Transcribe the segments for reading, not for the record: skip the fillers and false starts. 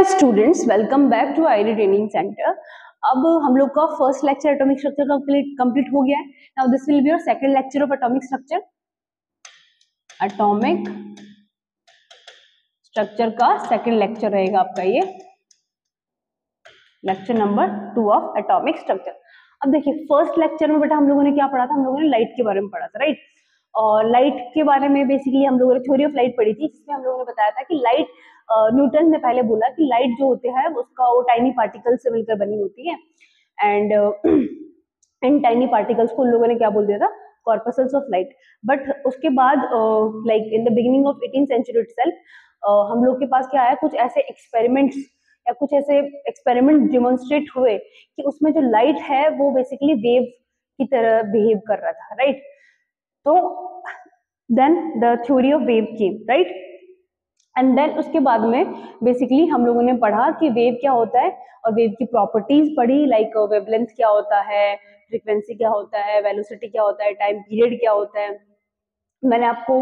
Students, welcome back to ID training centre. अब हम लोग का फर्स्ट लेक्चर एटॉमिक स्ट्रक्चर का कंप्लीट हो गया है। Now this will be your second lecture of atomic structure. Atomic structure का सेकंड लेक्चर रहेगा आपका ये lecture number 2 of atomic structure. अब देखिए फर्स्ट लेक्चर में बेटा हम लोगों ने क्या पढ़ा था, हम लोगों ने लाइट के बारे में पढ़ा था, राइट। और लाइट के बारे में बेसिकली हम लोगों ने थ्योरी ऑफ लाइट पढ़ी थी, जिसमें हम लोगों ने बताया था कि लाइट, न्यूटन ने पहले बोला कि लाइट जो होते हैं उसका वो टाइनी पार्टिकल से मिलकर बनी होती है। एंड इन टाइनी पार्टिकल्स को उन लोगों ने क्या बोल दिया था, कॉर्पसल्स ऑफ लाइट। बट उसके बाद like in the beginning of 18th century itself हम लोग के पास क्या आया, कुछ ऐसे एक्सपेरिमेंट्स या कुछ ऐसे एक्सपेरिमेंट डिमोन्स्ट्रेट हुए कि उसमें जो लाइट है वो बेसिकली वेव की तरह बिहेव कर रहा था, राइट। तो then the theory of wave came, right. And then उसके बाद में बेसिकली हम लोगों ने पढ़ा कि वेव क्या होता है और वेव की प्रॉपर्टीज पढ़ी, लाइक वेवलेंथ क्या होता है, फ्रीक्वेंसी क्या होता है, वेलोसिटी क्या होता है, टाइम पीरियड क्या होता है। मैंने आपको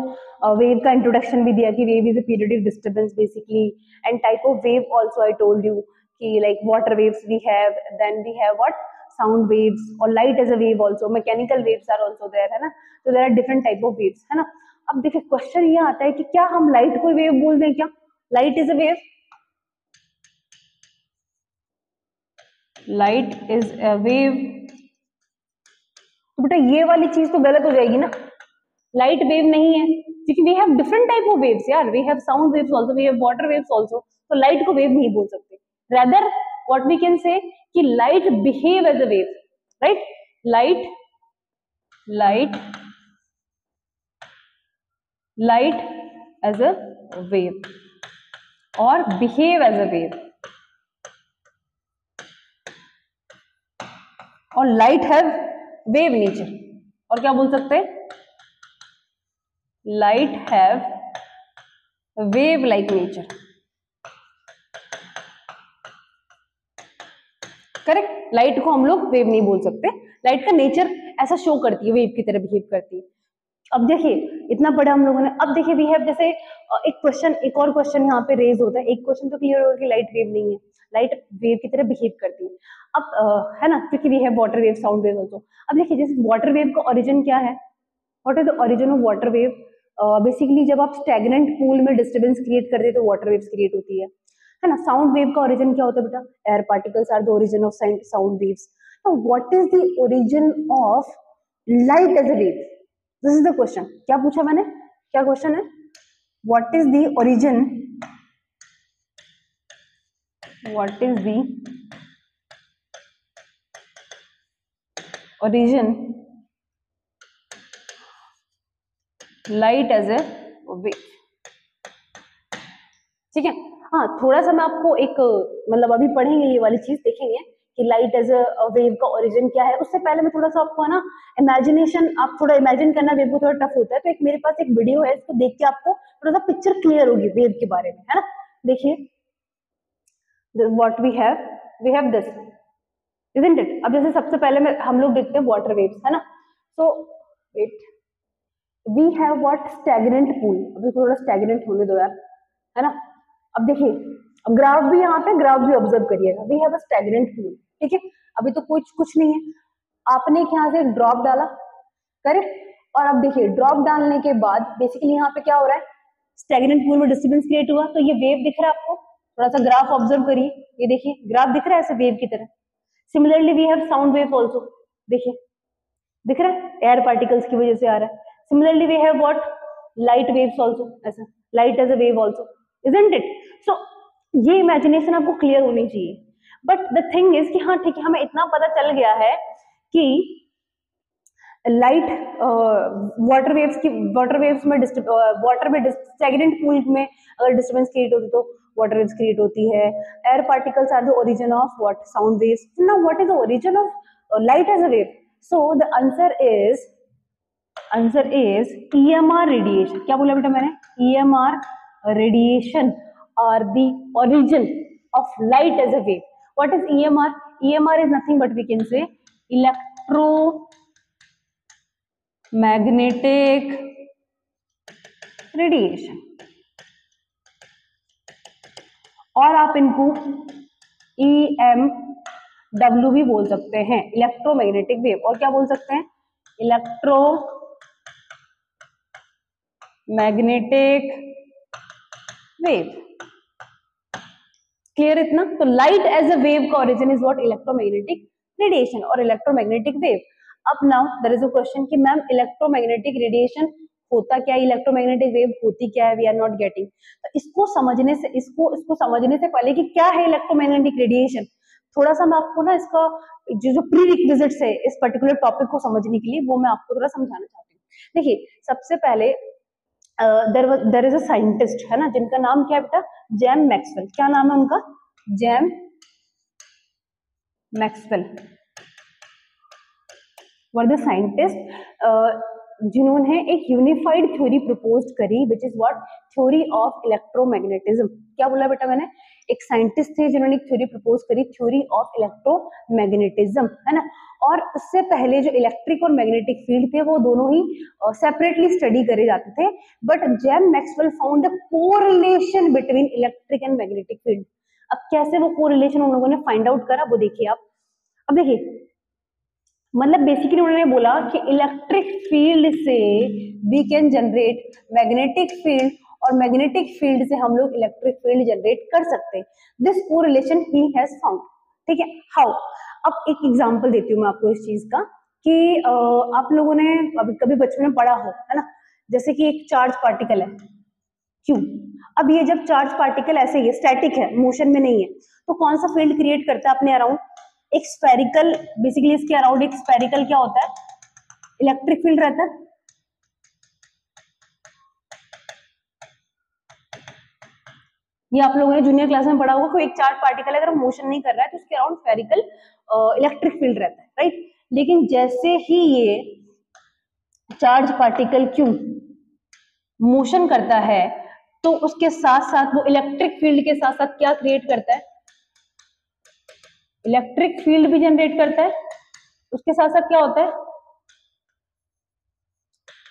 वेव का इंट्रोडक्शन भी दिया कि wave is a periodic disturbance basically, and type of wave also I told you कि like water waves we have, then we have what, sound waves, और light as a wave also, mechanical waves are also there, है ना। तो there are different type of waves, है ना। अब देखिए question ये आता है कि क्या हम लाइट को वेव बोल दें, क्या light is a wave, light is a wave. तो बेटा ये वाली चीज तो गलत हो जाएगी ना, लाइट वेव नहीं है, क्योंकि we have different type of waves यार, we have sound waves also, we have water waves also. तो लाइट को वेव नहीं बोल सकते, rather what we can say कि light behave as a wave, right. Light as a wave और behave as a wave, और light have wave nature. और क्या बोल सकते हैं, light have wave like nature, correct. Light को हम लोग वेव नहीं बोल सकते, लाइट का नेचर ऐसा शो करती है, वेव की तरह बिहेव करती है। अब देखिए इतना पढ़ा हम लोगों ने। अब देखिए वी हैव जैसे एक और क्वेश्चन यहाँ पे रेज होता है। एक क्वेश्चन तो क्लियर होगा कि लाइट वेव नहीं है, लाइट वेव की तरह बिहेव करती है। अब है ना, क्योंकि we have water wave, sound wave also. अब देखिए जैसे वाटर वेव का ओरिजिन क्या है, what is the origin of water wave. Basically जब आप स्टैग्नेंट पूल में डिस्टर्बेंस क्रिएट करते हैं तो वाटर वेव्स क्रिएट होती है ना। साउंड वेव का ओरिजिन क्या होता है बेटा, air particles are the origin of sound waves. तो what is the origin of light as a wave, this is the question. क्या पूछा मैंने, क्या क्वेश्चन है, what is the origin, what is the origin light as a wave, ठीक है। हाँ थोड़ा सा मैं आपको एक मतलब अभी पढ़ेंगे ये वाली चीज, देखेंगे कि लाइट एज अ वेव का ओरिजिन क्या है। उससे पहले मैं थोड़ा सा आपको है ना इमेजिनेशन, आप थोड़ा इमेजिन करना वेव को थोड़ा टफ होता है, तो एक मेरे पास एक वीडियो है, इसको देख के आपको थोड़ा सा पिक्चर क्लियर होगी वेव के बारे में, है ना। देखिए what we have this, isn't it. अब जैसे सबसे पहले में हम लोग देखते हैं वाटर वेव्स, है ना। So wait, we have what, stagnant pool. अभी थोड़ा स्टैग्नेंट होने दो यार, है ना। अब देखिए ग्राफ भी यहाँ पे, ग्राफ भी ऑब्जर्व करिएगा, we have a stagnant pool, ठीक है। अभी तो कुछ नहीं है, आपने यहाँ से ड्रॉप डाला, करेक्ट। और अब देखिए ड्रॉप डालने के बाद बेसिकली यहाँ पे क्या हो रहा है, स्टैग्नेंट पूल में डिस्टर्बेंस क्रिएट हुआ, तो ये वेव दिख रहा है आपको। थोड़ा सा ग्राफ ऑब्जर्व करिए, ये देखिए ग्राफ दिख रहा है ऐसे वेव की तरह। Similarly we have sound wave also, देखिए दिख रहा है, एयर पार्टिकल्स की वजह से आ रहा है। Similarly we have what, light waves also, ऐसा light as a wave also, isn't it. So ये इमेजिनेशन आपको क्लियर होनी चाहिए। बट द थिंग इज कि हाँ ठीक है, हमें इतना पता चल गया है कि लाइट वाटर वेव्स में वाटर में स्टैग्नेंट पूल में अगर डिस्टर्बेंस क्रिएट होती तो वाटर वेव्स क्रिएट होती है। Air particles are the origin of what, sound waves. Now what is the origin of light as a wave. So the answer is EMR radiation. क्या बोला बेटा मैंने, EMR radiation are the origin of light as a wave. What is EMR? EMR is nothing but we can say electromagnetic radiation, और आप इनको EMW भी बोल सकते हैं, इलेक्ट्रोमैग्नेटिक वेव। और क्या बोल सकते हैं, इलेक्ट्रोमैग्नेटिक वेव। क्लियर इतना? तो लाइट एज अ वेव का origin is what, electromagnetic radiation और इलेक्ट्रोमैग्नेटिक वेव। अब now there is a question कि मैम इलेक्ट्रोमैग्नेटिक रेडिएशन होता क्या है, इलेक्ट्रोमैग्नेटिक वेव होती क्या है, वी आर नॉट गेटिंग। तो इसको समझने से पहले कि क्या है इलेक्ट्रोमैग्नेटिक रेडिएशन, थोड़ा सा मैं आपको ना इसका जो प्री रिक्विजिट्स है इस पर्टिकुलर टॉपिक को समझने के लिए, वो मैं आपको थोड़ा समझाना चाहती हूँ। देखिए, सबसे पहले देयर इज अ साइंटिस्ट, है ना, जिनका नाम क्या है बेटा, जेम मैक्सवेल। क्या नाम है उनका, James Maxwell were the scientist जिन्होंने एक यूनिफाइड थ्योरी प्रपोज करी, which is what, theory of electromagnetism. क्या बोला बेटा मैंने, एक साइंटिस्ट थे जिन्होंने एक थ्योरी प्रपोज करी, थ्योरी ऑफ इलेक्ट्रोमैग्नेटिज्म, है ना। और उससे पहले जो इलेक्ट्रिक और मैग्नेटिक फील्ड थे वो दोनों ही सेपरेटली स्टडी करे जाते थे, but James Maxwell found the correlation between electric and magnetic field. अब कैसे वो कोरिलेशन उन लोगों ने फाइंड आउट करा, वो देखिए आप। अब देखिए, मतलब बेसिकली उन्होंने बोला कि इलेक्ट्रिक फील्ड से we can generate magnetic field, और मैग्नेटिक फील्ड से हम लोग इलेक्ट्रिक फील्ड जनरेट कर सकते हैं। दिस कोरिलेशन ही हैज फाउंड। ठीक है, हाउ? अब एक एग्जांपल देती हूँ मैं आपको इस चीज का कि आप लोगों ने अभी कभी बचपन में पढ़ा हो, है ना, जैसे कि एक चार्ज पार्टिकल है क्यों। अब ये जब चार्ज पार्टिकल ऐसे ही स्टैटिक है, मोशन में नहीं है, तो कौन सा फील्ड क्रिएट करता है अपने अराउंड, एक स्फेरिकल, बेसिकली इसके अराउंड एक स्फेरिकल क्या होता है, इलेक्ट्रिक फील्ड रहता है। ये आप लोगों ने जूनियर क्लास में पढ़ा होगा, कोई एक चार्ज पार्टिकल अगर मोशन नहीं कर रहा है तो उसके अराउंड स्फेरिकल इलेक्ट्रिक फील्ड रहता है, राइट। लेकिन जैसे ही ये चार्ज पार्टिकल क्यों मोशन करता है, तो उसके साथ साथ वो इलेक्ट्रिक फील्ड के साथ साथ क्या क्रिएट करता है, इलेक्ट्रिक फील्ड भी जनरेट करता है। उसके साथ साथ क्या होता है,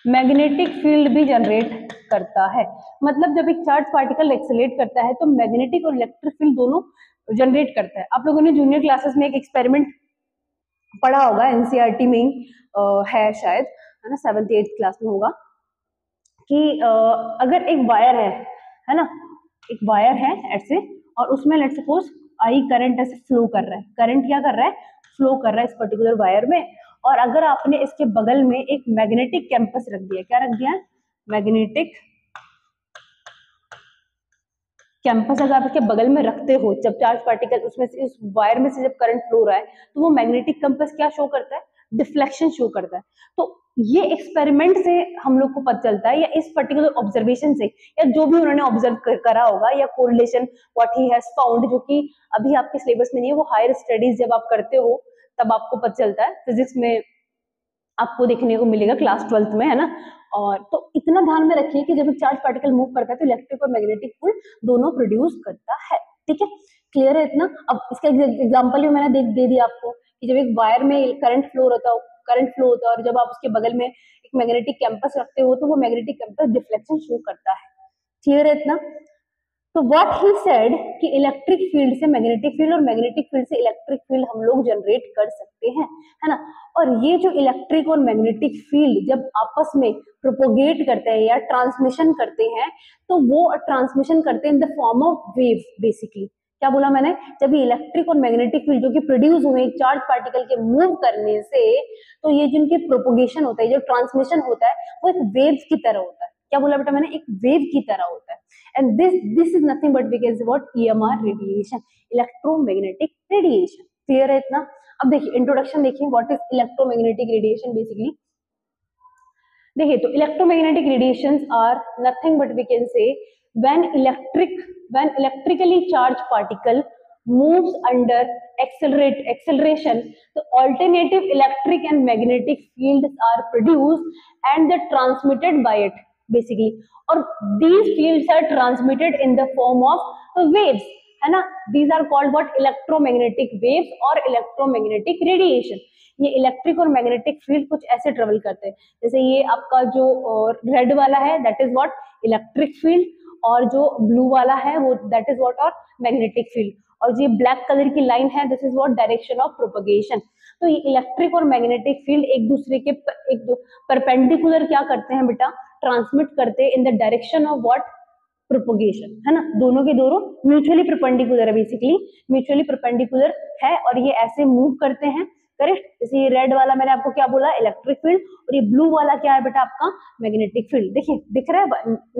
मैग्नेटिक फील्ड भी जनरेट करता है। मतलब जब एक चार्ज पार्टिकल एक्सेलरेट करता है तो मैग्नेटिक और इलेक्ट्रिक फील्ड दोनों जनरेट करता है। आप लोगों ने जूनियर क्लासेस में एक एक्सपेरिमेंट पढ़ा होगा, एनसीईआरटी में है शायद, है ना, 7th 8th क्लास में होगा, कि अगर एक वायर है ना, एक वायर है ऐसे, और उसमें लेट्स सपोज आई करंट ऐसे फ्लो कर रहा है, करंट क्या कर रहा है, फ्लो कर रहा है इस पर्टिकुलर वायर में, और अगर आपने इसके बगल में एक मैग्नेटिक कैंपस रख दिया, क्या रख दिया, मैग्नेटिक कैंपस अगर आप इसके बगल में रखते हो, जब चार्ज पार्टिकल उसमें से, इस वायर में से जब करंट फ्लो हो रहा है, तो वो मैग्नेटिक कैंपस क्या शो करता है, डिफ्लेक्शन शो करता है। तो ये एक्सपेरिमेंट से हम लोग को पता चलता है, या इस पर्टिकुलर ऑब्जर्वेशन से, या जो भी उन्होंने ऑब्जर्व करा होगा, या correlation what he has found, जो कि अभी आपके सिलेबस में नहीं है, वो हायर स्टडीज जब आप करते हो तब आपको पता चलता है, फिजिक्स में आपको देखने को मिलेगा क्लास 12th में, है ना। और तो इतना ध्यान में रखिए कि जब एक चार्ज पार्टिकल मूव करता है तो इलेक्ट्रिक और मैग्नेटिक फील्ड दोनों प्रोड्यूस करता है। ठीक है, क्लियर है इतना? अब इसका एग्जांपल भी मैंने दे दिया आपको कि जब एक वायर में करंट फ्लो होता है और जब आप उसके बगल में एक मैग्नेटिक कैंपस रखते हो तो वो मैग्नेटिक कैंपस डिफ्लेक्शन शो करता है। क्लियर है इतना? तो व्हाट ही सेड कि इलेक्ट्रिक फील्ड से मैग्नेटिक फील्ड और मैग्नेटिक फील्ड से इलेक्ट्रिक फील्ड हम लोग जनरेट कर सकते हैं, है ना। और ये जो इलेक्ट्रिक और मैग्नेटिक फील्ड जब आपस में प्रोपोगेट करते हैं या ट्रांसमिशन करते हैं, तो वो ट्रांसमिशन करते हैं in the form of wave. Basically क्या बोला मैंने, जब ये इलेक्ट्रिक और मैग्नेटिक फील्ड जो कि प्रोड्यूस हुए एक चार्ज पार्टिकल के मूव करने से, तो ये जिनकी प्रोपोगेशन होता है, जो ट्रांसमिशन होता है, वो एक वेव की तरह होता है। क्या बोला बेटा मैंने, एक वेव की तरह होता है। and this is nothing but we can say what, EMR radiation, electromagnetic radiation। Clear है इतना? अब देखिए इंट्रोडक्शन देखिए, what is electromagnetic radiation. Basically देखिए, तो electromagnetic radiations are nothing but we can say when electrically charged particle moves under acceleration, the alternative electric and magnetic fields are produced and they're transmitted by it basically, और these fields are transmitted in the form of waves, है ना। these are called what, electromagnetic waves और electromagnetic radiation। ये electric और magnetic field कुछ ऐसे travel करते हैं, जैसे ये आपका जो रेड वाला है that is what, electric field, और जो ब्लू वाला है वो दैट इज व्हाट, और मैग्नेटिक फील्ड, और जो ब्लैक कलर की लाइन है this is what, direction of propagation. तो ये इलेक्ट्रिक और मैग्नेटिक फील्ड एक दूसरे के एक परपेंडिकुलर क्या करते हैं बेटा, ट्रांसमिट करते हैं इन the direction of what, propagation, है ना। दोनों के दोनों म्यूचुअली परपेंडिकुलर है, बेसिकली म्यूचुअली परपेंडिकुलर है, और ये ऐसे मूव करते हैं, करेक्ट। जैसे ये रेड वाला मैंने आपको क्या बोला, इलेक्ट्रिक फील्ड, और ये ब्लू वाला क्या है बेटा आपका, मैग्नेटिक फील्ड। देखिए दिख रहा है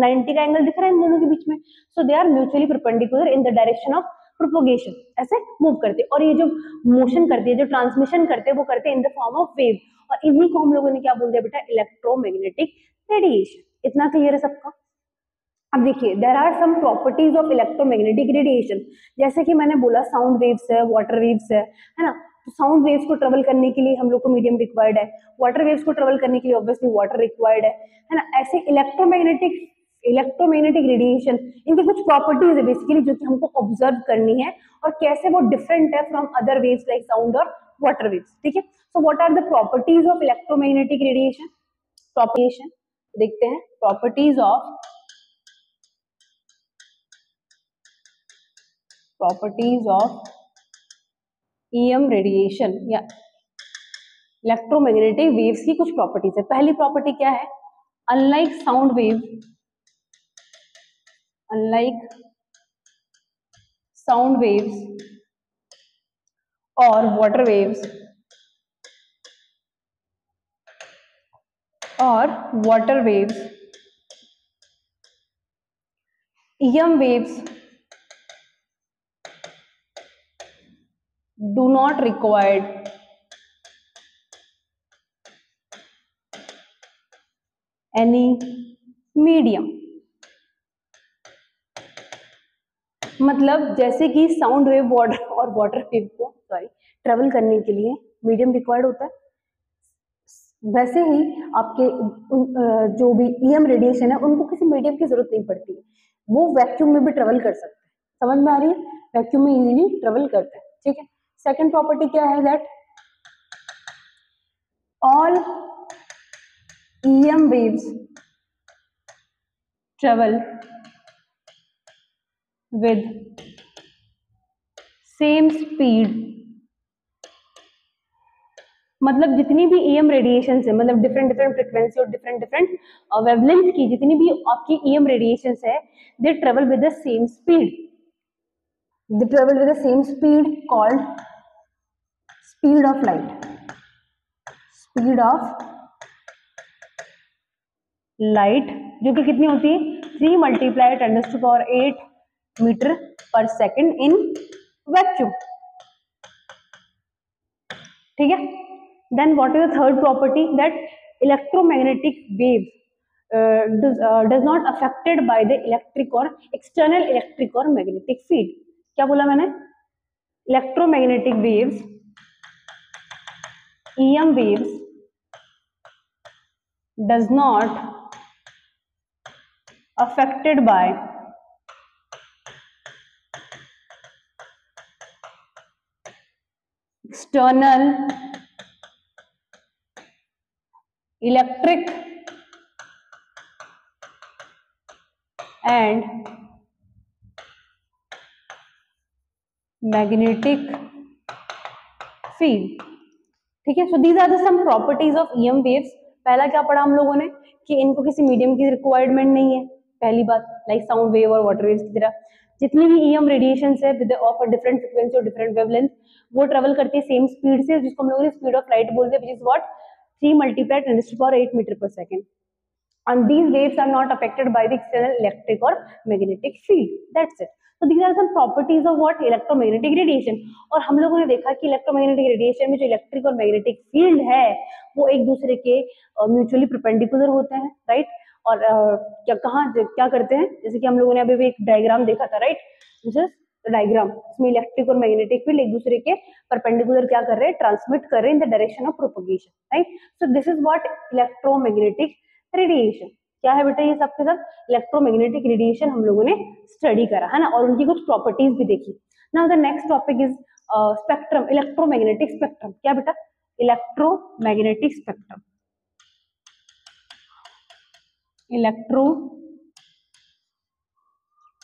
90 का एंगल दिख रहा है इन दोनों के बीच में। So they are mutually perpendicular in the direction of propagation, ऐसे मूव करते हैं। और ये जो मोशन करती है, जो ट्रांसमिशन करते हैं, वो करते हैं in the form of wave, और इन्हीं को हम लोगों ने क्या बोल दिया बेटा, इलेक्ट्रोमैग्नेटिक रेडिएशन। इतना क्लियर है सबका। अब देखिए there are some properties of electromagnetic radiation, जैसे कि मैंने बोला साउंड वेव्स है, वाटर वेव्स है ना। तो साउंड वेव्स को ट्रेवल करने के लिए हम लोग को मीडियम रिक्वायर्ड है, वाटर वेव्स को ट्रेवल करने के लिए ऑब्वियसली वाटर रिक्वायर्ड है ना। ऐसे इलेक्ट्रोमैग्नेटिक रेडिएशन, इनकी कुछ प्रॉपर्टीज है बेसिकली जो कि हमको ऑब्जर्व करनी है, और कैसे वो डिफरेंट है from other waves like sound और वाटर वेव्स, ठीक है। So what are the properties of electromagnetic radiation, propagation देखते हैं। प्रॉपर्टीज ऑफ EM रेडिएशन या इलेक्ट्रोमैग्नेटिक वेव्स की कुछ प्रॉपर्टीज है। पहली प्रॉपर्टी क्या है, अनलाइक साउंड वेव्स और water waves EM waves do not require any medium। मतलब जैसे कि साउंड वेव वाटर और वाटर वेव को ट्रेवल करने के लिए मीडियम रिक्वायर्ड होता है, वैसे ही आपके जो भी EM रेडिएशन है उनको किसी मीडियम की जरूरत नहीं पड़ती, वो वैक्यूम में भी ट्रेवल कर सकते हैं। समझ में आ रही है, वैक्यूम में इजीली ट्रेवल करते हैं, ठीक है। सेकंड प्रॉपर्टी क्या है, that all EM waves travel with same speed। मतलब जितनी भी EM रेडिएशन है, मतलब डिफरेंट फ्रिक्वेंसी और डिफरेंट वेवलेंथ की जितनी भी आपकी EM रेडिएशन है, they travel with the same speed called speed of light, जो कि कितनी होती है 3 × 10⁸ मीटर पर सेकेंड इन वैक्यूम, ठीक है। Then what is the third property, that electromagnetic wave does not affected by the external electric और मैग्नेटिक फील्ड। क्या बोला मैंने, electromagnetic waves EM waves does not affected by external electric and magnetic field, ठीक है। So these are the some properties of EM waves. पहला क्या पढ़ा हम लोगों ने कि इनको किसी मीडियम की रिक्वायरमेंट नहीं है, पहली बात, लाइक साउंड वेव और वाटर वेव्स की तरह। जितनी भी EM रेडिएशन है with of a different frequency और डिफरेंट वेवलेंथ, वो ट्रेवल करती है सेम स्पीड से, जिसको हम लोगों ने स्पीड ऑफ लाइट बोलते हैं, व्हिच इज व्हाट 3 × 10⁸ मीटर पर second. And these waves are not affected by the external electric or magnetic field. That's it. So these are some properties of what, electromagnetic radiation। और हम लोगों ने देखा कि electromagnetic radiation में जो electric और मैग्नेटिक फील्ड है वो एक दूसरे के म्यूचुअली परपेंडिकुलर होते हैं, राइट। और क्या करते हैं, जैसे कि हम लोगों ने अभी भी एक डायग्राम देखा था, राइट, दिस इज डायग्राम। इसमें इलेक्ट्रिक और मैग्नेटिक फील्ड एक दूसरे के परपेंडिकुलर क्या कर रहे हैं, ट्रांसमिट कर रहे हैं इन the direction of propagation, right. So this is what electromagnetic radiation. क्या है बेटा, ये सबके सब इलेक्ट्रोमैग्नेटिक रेडिएशन हम लोगों ने स्टडी करा, है ना, और उनकी कुछ प्रॉपर्टीज भी देखी। Now the next topic is spectrum, electromagnetic spectrum. क्या बेटा, इलेक्ट्रोमैग्नेटिक स्पेक्ट्रम,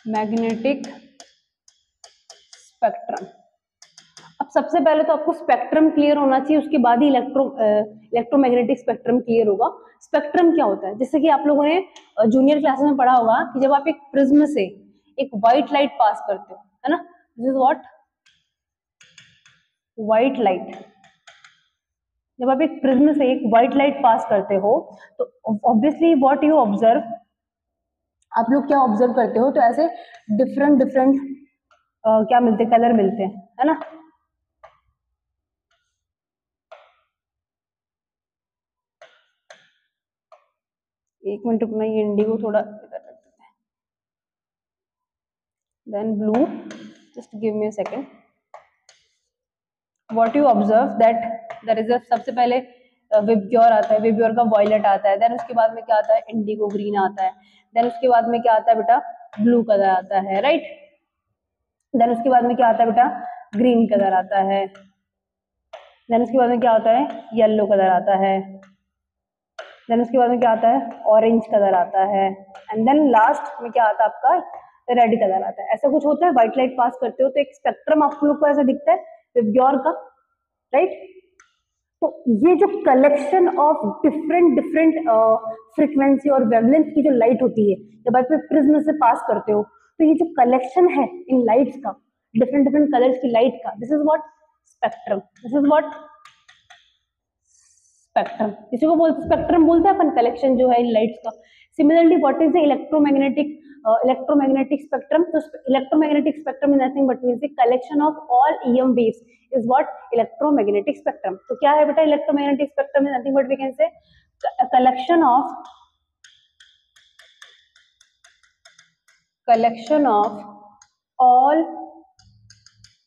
मैग्नेटिक स्पेक्ट्रम। अब सबसे पहले तो आपको स्पेक्ट्रम क्लियर होना चाहिए, उसके बाद ही इलेक्ट्रोमैग्नेटिक स्पेक्ट्रम क्लियर होगा। स्पेक्ट्रम क्या होता है, जैसे कि आप लोगों ने जूनियर क्लासेस में पढ़ा होगा कि जब आप एक प्रिज्म से एक व्हाइट लाइट पास करते हो, है ना, this is what white light. जब आप एक प्रिज्म से एक व्हाइट लाइट पास करते हो तो ऑब्वियसली व्हाट यू ऑब्जर्व, आप लोग क्या ऑब्जर्व करते हो, तो ऐसे डिफरेंट डिफरेंट क्या मिलते हैं, कलर मिलते हैं, है ना। एक मिनट रुकना, ये इंडिगो थोड़ा इधर रख देते हैं, then blue, just give me a second. What you observe that there is a, सबसे पहले विबग्योर आता है, विबग्योर का वॉयलेट आता है, देन उसके बाद में क्या आता है, इंडिगो ग्रीन आता है, देन उसके बाद में क्या आता है बेटा, ब्लू कलर आता है, राइट। देन उसके बाद में क्या आता है बेटा, ग्रीन कलर आता है, देन उसके बाद में क्या आता है, येलो कलर आता है, देन उसके बाद में क्या आता है, ऑरेंज कलर आता है, एंड देन लास्ट में क्या आता है आपका, रेड कलर आता है। ऐसा कुछ होता है, व्हाइट लाइट पास करते हो तो एक स्पेक्ट्रम आप लोग को ऐसा दिखता है विबग्योर का, राइट। तो ये जो collection of different different frequency और वेवलेंथ की जो लाइट होती है जब आप प्रिज्म से पास करते हो, तो ये जो कलेक्शन है इन लाइट्स का, डिफरेंट डिफरेंट कलर्स की लाइट का, this is what spectrum, this is what spectrum. इसी को बोलते स्पेक्ट्रम बोलते हैं अपन, कलेक्शन जो है इन लाइट्स का। Similarly what is the electromagnetic spectrum, तो electromagnetic spectrum is nothing but means the collection of all EM waves is what electromagnetic spectrum. तो क्या है बेटा electromagnetic spectrum is nothing but we can say collection of all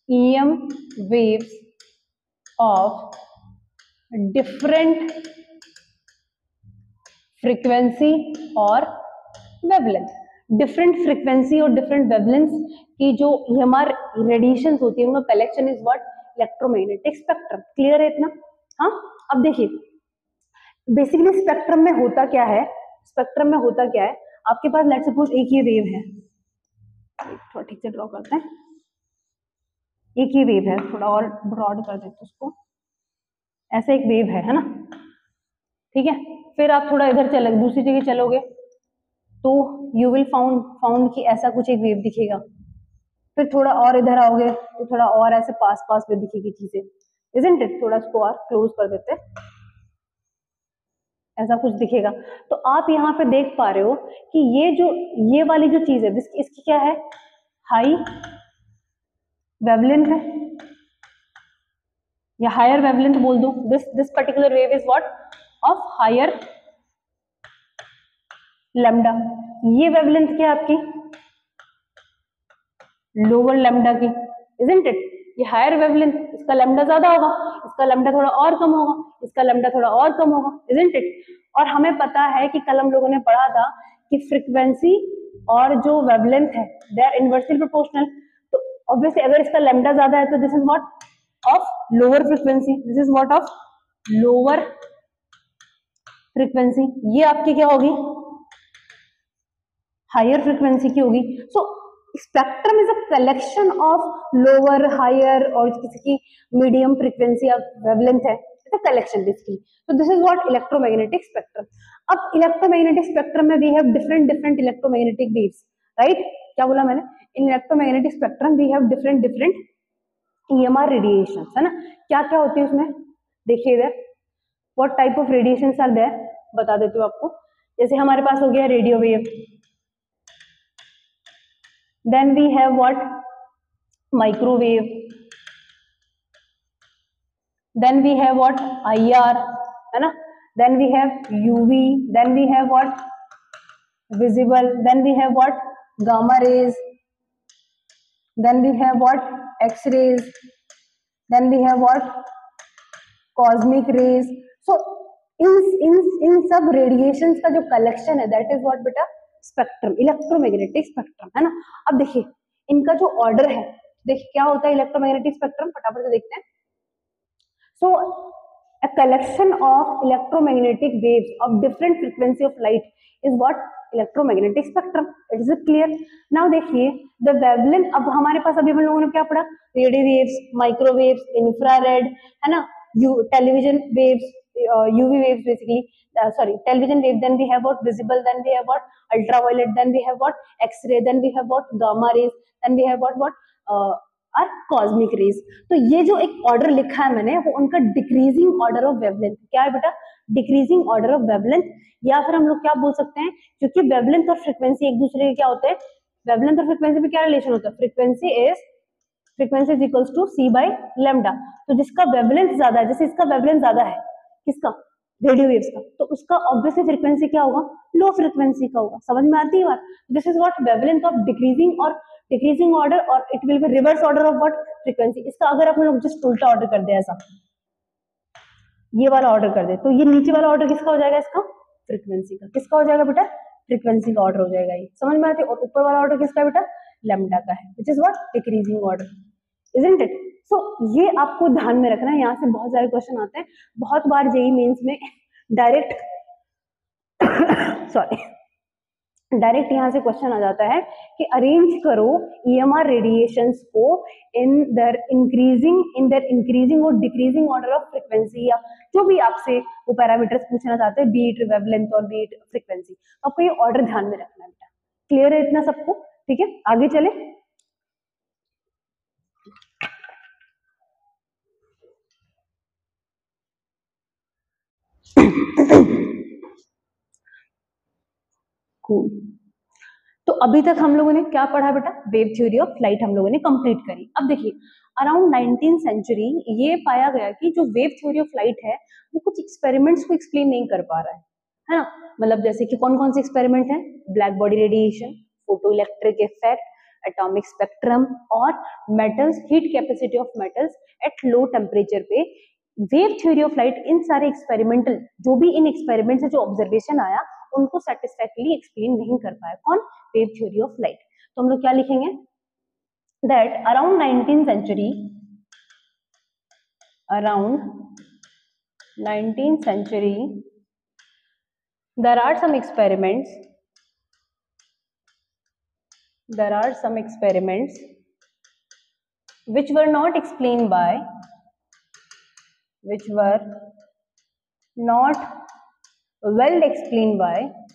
EM waves of different frequency और wavelength. Different frequency और different wavelength की जो EMR radiations होती है उनका collection is what electromagnetic spectrum. Clear है इतना? हाँ, अब देखिए बेसिकली स्पेक्ट्रम में होता क्या है, स्पेक्ट्रम में होता क्या है, आपके पास लेट्स सपोज एक ये वेव है, थोड़ा ठीक से ड्रॉ करते हैं, एक ही वेव है, थोड़ा और ब्रॉड कर देते उसको, ऐसे एक वेव है ना, ठीक है। फिर आप थोड़ा इधर चले दूसरी जगह चलोगे तो यू विल फाउंड कि ऐसा कुछ एक वेव दिखेगा। फिर थोड़ा और इधर आओगे तो थोड़ा और ऐसे पास पास में दिखेगी चीजें, इजंट इट। थोड़ा इसको और क्लोज कर देते हैं, ऐसा कुछ दिखेगा। तो आप यहाँ पे देख पा रहे हो कि ये वाली जो चीज है इसकी क्या है, हाई वेवलेंथ है या हायर वेवलेंथ बोल दो। This particular wave is what of higher lambda. ये वेवलेंथ क्या है आपकी, लोअर लैम्डा की, इजंट इट। ये हायर वेवलेंथ, इसका लैम्डा ज्यादा होगा, इसका लैम्डा थोड़ा और कम होगा, इसका लैम्डा थोड़ा और कम होगा, इजंट इट। और हमें पता है कि कल हम लोगों ने पढ़ा था कि फ्रीक्वेंसी और जो वेवलेंथ है दे आर इनवर्सली प्रोपोर्शनल। तो ऑब्वियसली अगर इसका लैम्डा ज्यादा है तो this is what of lower frequency, this is what of lower frequency. ये आपकी क्या होगी, हायर फ्रीक्वेंसी की होगी। So spectrum is a collection of lower higher और किसी की मीडियम फ्रीक्वेंसी या वेवलेंथ है, इट्स अ कलेक्शन बेसिकली। तो this is what electromagnetic spectrum. अब इलेक्ट्रोमैग्नेटिक स्पेक्ट्रम में we have different different electromagnetic waves, right. क्या बोला मैंने, in electromagnetic spectrum we have different different EMR radiation, है ना। क्या क्या होती है उसमें, देखिए इधर what type of radiations are there, बता देती हूँ आपको। जैसे हमारे पास हो गया radio wave, then we have what microwave, then we have what IR, है ना, then we have UV, then we have what visible, then we have what gamma rays, then we have what X-rays, then we have what cosmic rays. So इन सब radiations का जो collection है that is what बेटा spectrum, electromagnetic spectrum, है ना। अब देखिए इनका जो ऑर्डर है, देखिए क्या होता है इलेक्ट्रोमैग्नेटिक स्पेक्ट्रम, फटाफट से देखते हैं। सो a collection of electromagnetic waves of different frequency of light is what electromagnetic spectrum. It is clear. Now देखिए द वेवलेंथ, अब हमारे पास अभी हम लोगों ने क्या पढ़ा, रेडियो वेव्स, माइक्रोवेव्स, इंफ्रारेड, है ना, television waves, UV waves basically, sorry, television wave, then we have what visible, then we have what ultraviolet, then we have what x-ray, then we have what gamma rays, then we have what are cosmic rays। तो ये जो एक order लिखा है मैंने वो उनका decreasing order of wavelength, क्या है बेटा, डिक्रीजिंग ऑर्डर ऑफ वेवलेंथ, या फिर हम लोग क्या बोल सकते हैं, क्योंकि वेवलेंथ और फ्रीक्वेंसी एक दूसरे के क्या होते हैं, वेवलेंथ और फ्रीक्वेंसी में क्या रिलेशन होता है, frequency is equals to c by lambda. तो जिसका वेवलेंथ ज्यादा है, जैसे इसका वेवलेंथ ज्यादा है, किसका, रेडियो वेव्स का, तो उसका ऑब्वियसली फ्रीक्वेंसी क्या होगा, लो फ्रीक्वेंसी का होगा। समझ में आती है बात। This is what wavelength of decreasing और डिक्रीजिंग ऑर्डर, और it will be reverse order of what frequency. इसका अगर आप लोग जस्ट उल्टा ऑर्डर कर दे, ऐसा ये वाला ऑर्डर कर दे, तो ये नीचे वाला ऑर्डर किसका हो जाएगा, इसका फ्रीक्वेंसी का। किसका हो जाएगा बेटा, फ्रीक्वेंसी का ऑर्डर हो जाएगा, ये समझ में आती है। और ऊपर वाला ऑर्डर किसका है बेटा, लैम्डा का है, which is what decreasing order, isn't it. So ये आपको ध्यान में रखना है, यहाँ से बहुत सारे क्वेश्चन आते हैं, बहुत बार जेईई मेंस में डायरेक्ट सॉरी डायरेक्ट यहाँ से क्वेश्चन आ जाता है कि अरेंज करो ईएमआर रेडिएशंस को इन देयर इंक्रीजिंग और डिक्रीजिंग ऑर्डर ऑफ फ्रीक्वेंसी, या जो भी आपसे वो पैरामीटर्स पूछना चाहते हैं, बीट वेवलेंथ और बीट फ्रीक्वेंसी। आपको ये ऑर्डर ध्यान में रखना है बेटा। क्लियर है इतना सबको, ठीक है, आगे चले। cool. तो अभी तक हम लोगों ने क्या पढ़ा बेटा, वेव थ्योरी ऑफ लाइट हम लोगों ने कंप्लीट करी। अब देखिए अराउंड 19th सेंचुरी ये पाया गया कि जो वेव थ्योरी ऑफ लाइट है वो कुछ एक्सपेरिमेंट्स को एक्सप्लेन नहीं कर पा रहा है ना। मतलब जैसे कि कौन कौन से एक्सपेरिमेंट हैं, black body radiation, photo electric effect, atomic spectrum और metals, heat capacity of metals at low temperature पे। वेव थ्योरी ऑफ लाइट, इन सारे एक्सपेरिमेंटल जो भी इन एक्सपेरिमेंट से जो ऑब्जर्वेशन आया उनको सेटिस्फैक्टरली एक्सप्लेन नहीं कर पाया, कौन, वेव थ्योरी ऑफ लाइट। तो हम लोग क्या लिखेंगे, that around 19th century, around 19th century there are some experiments which were not explained by